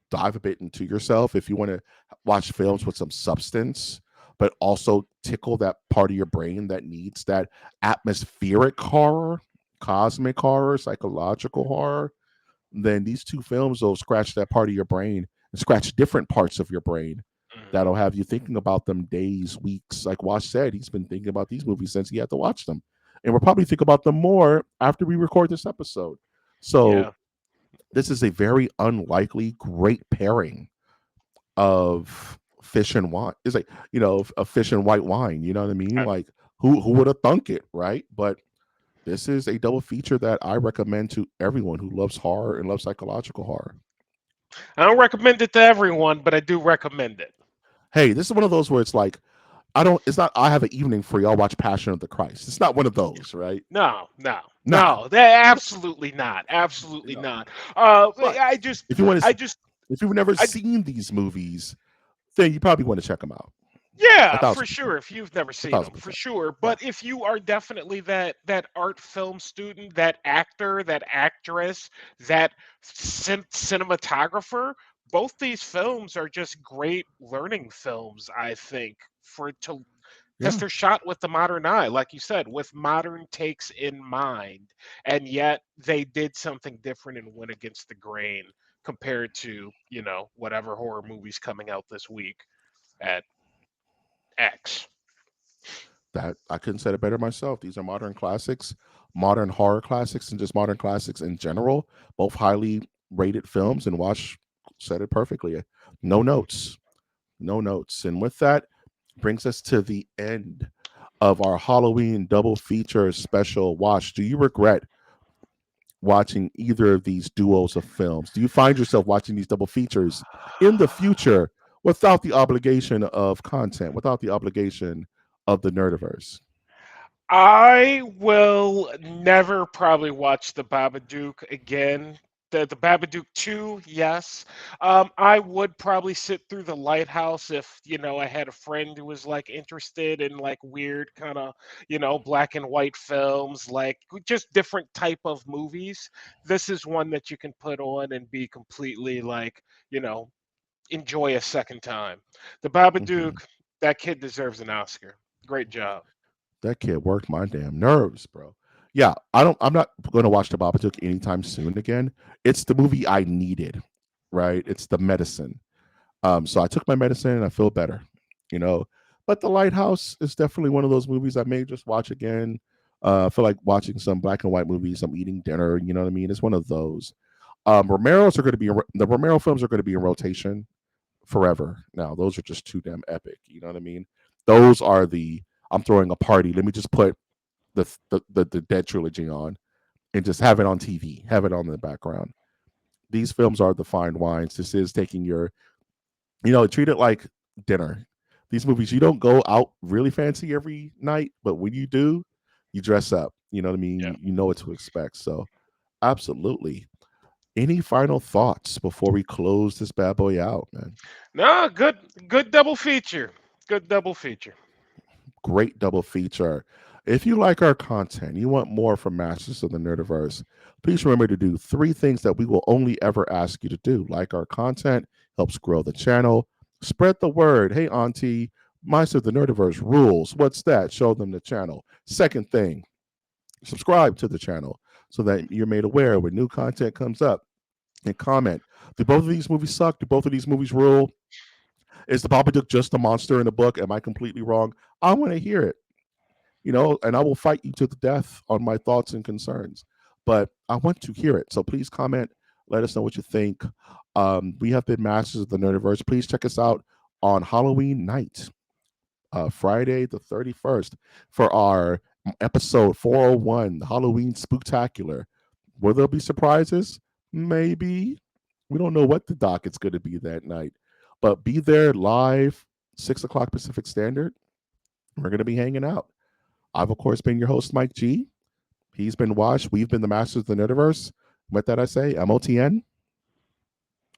Speaker 1: dive a bit into yourself, if you want to watch films with some substance, but also tickle that part of your brain that needs that atmospheric horror, cosmic horror, psychological horror, then these two films will scratch that part of your brain and scratch different parts of your brain
Speaker 2: Mhm.
Speaker 1: that'll have you thinking about them days, weeks. Like Wash said, he's been thinking about these movies since he had to watch them. And we'll probably think about them more after we record this episode. So
Speaker 2: Yeah.
Speaker 1: this is a very unlikely great pairing of fish and wine. It's like, a fish and white wine, you know what I mean?
Speaker 2: I,
Speaker 1: Like who would have thunk it, right? But this is a double feature that I recommend to everyone who loves horror and loves psychological horror.
Speaker 2: I don't recommend it to everyone, but I do recommend it.
Speaker 1: Hey, this is one of those where it's like, I don't, it's not, I have an evening free, I'll watch Passion of the Christ. It's not one of those, right?
Speaker 2: No, no,
Speaker 1: Nah,
Speaker 2: no. They're absolutely not. Absolutely
Speaker 1: no.
Speaker 2: not.
Speaker 1: But
Speaker 2: I just,
Speaker 1: if you want
Speaker 2: I
Speaker 1: to,
Speaker 2: just,
Speaker 1: if you've never
Speaker 2: I
Speaker 1: seen these movies, then you probably want to check them out. A
Speaker 2: Yeah, for
Speaker 1: thousand percent.
Speaker 2: sure. If you've never
Speaker 1: A
Speaker 2: seen
Speaker 1: thousand
Speaker 2: them, for
Speaker 1: percent.
Speaker 2: sure.
Speaker 1: Yeah.
Speaker 2: But if you are definitely that art film student, that actor, that actress, that cinematographer, both these films are just great learning films. I think for to because
Speaker 1: Yeah.
Speaker 2: they're shot with the modern eye, like you said, with modern takes in mind, and yet they did something different and went against the grain compared to whatever horror movies coming out this week at X.
Speaker 1: That I couldn't say it better myself. These are modern classics, modern horror classics, and just modern classics in general. Both highly rated films, and Wash said it perfectly. No notes, no notes. And with that, brings us to the end of our Halloween double feature special. Wash, do you regret watching either of these duos of films? Do you find yourself watching these double features in the future without the obligation of content, without the obligation of the Nerdiverse?
Speaker 2: I will never probably watch the Babadook again. The Babadook 2, yes. I would probably sit through the Lighthouse if, I had a friend who was like interested in like weird kind of, black and white films, like just different type of movies. This is one that you can put on and be completely like, enjoy a second time. The
Speaker 1: Mhm.
Speaker 2: Babadook, that kid deserves an Oscar. Great job.
Speaker 1: That kid worked my damn nerves, bro. Yeah, I'm not going to watch the Babadook anytime soon again. It's the movie I needed, right? It's the medicine. So I took my medicine and I feel better. You know, But The Lighthouse is definitely one of those movies I may just watch again. I feel like watching some black and white movies. I'm eating dinner. You know what I mean? It's one of those. Romero's are going to be the Romero films are going to be in rotation forever. Now, those are just too damn epic. You know what I mean? Those are the I'm throwing a party. Let me just put the Dead trilogy on and just have it on TV, have it on in the background. These films are the fine wines. This is taking your, treat it like dinner. These movies, you don't go out really fancy every night, but when you do, you dress up. You know what I mean?
Speaker 2: Yeah.
Speaker 1: You know what to expect. So, absolutely. Any final thoughts before we close this bad boy out, man?
Speaker 2: No, good double feature. Good double feature.
Speaker 1: Great double feature. If you like our content, you want more from Masters of the Nerdiverse, please remember to do three things that we will only ever ask you to do. Like our content, helps grow the channel. Spread the word. Hey, Auntie, Masters of the Nerdiverse rules. What's that? Show them the channel. Second thing, subscribe to the channel so that you're made aware when new content comes up. And comment. Do both of these movies suck? Do both of these movies rule? Is the Babadook just a monster in a book? Am I completely wrong? I want to hear it, and I will fight you to the death on my thoughts and concerns. But I want to hear it. So please comment. Let us know what you think. We have been Masters of the Nerdiverse. Please check us out on Halloween night, Friday the 31st, for our episode 401, the Halloween Spooktacular. Will there be surprises? Maybe. We don't know what the docket's going to be that night. But be there live, 6 o'clock Pacific Standard. We're going to be hanging out. I've, of course, been your host, Mike G. He's been Wash. We've been the Masters of the Nerdiverse. What did I say? MOTN?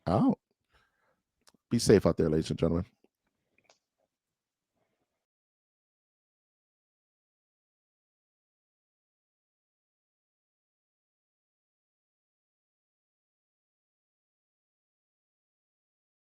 Speaker 1: Out. Be safe out there, ladies and gentlemen.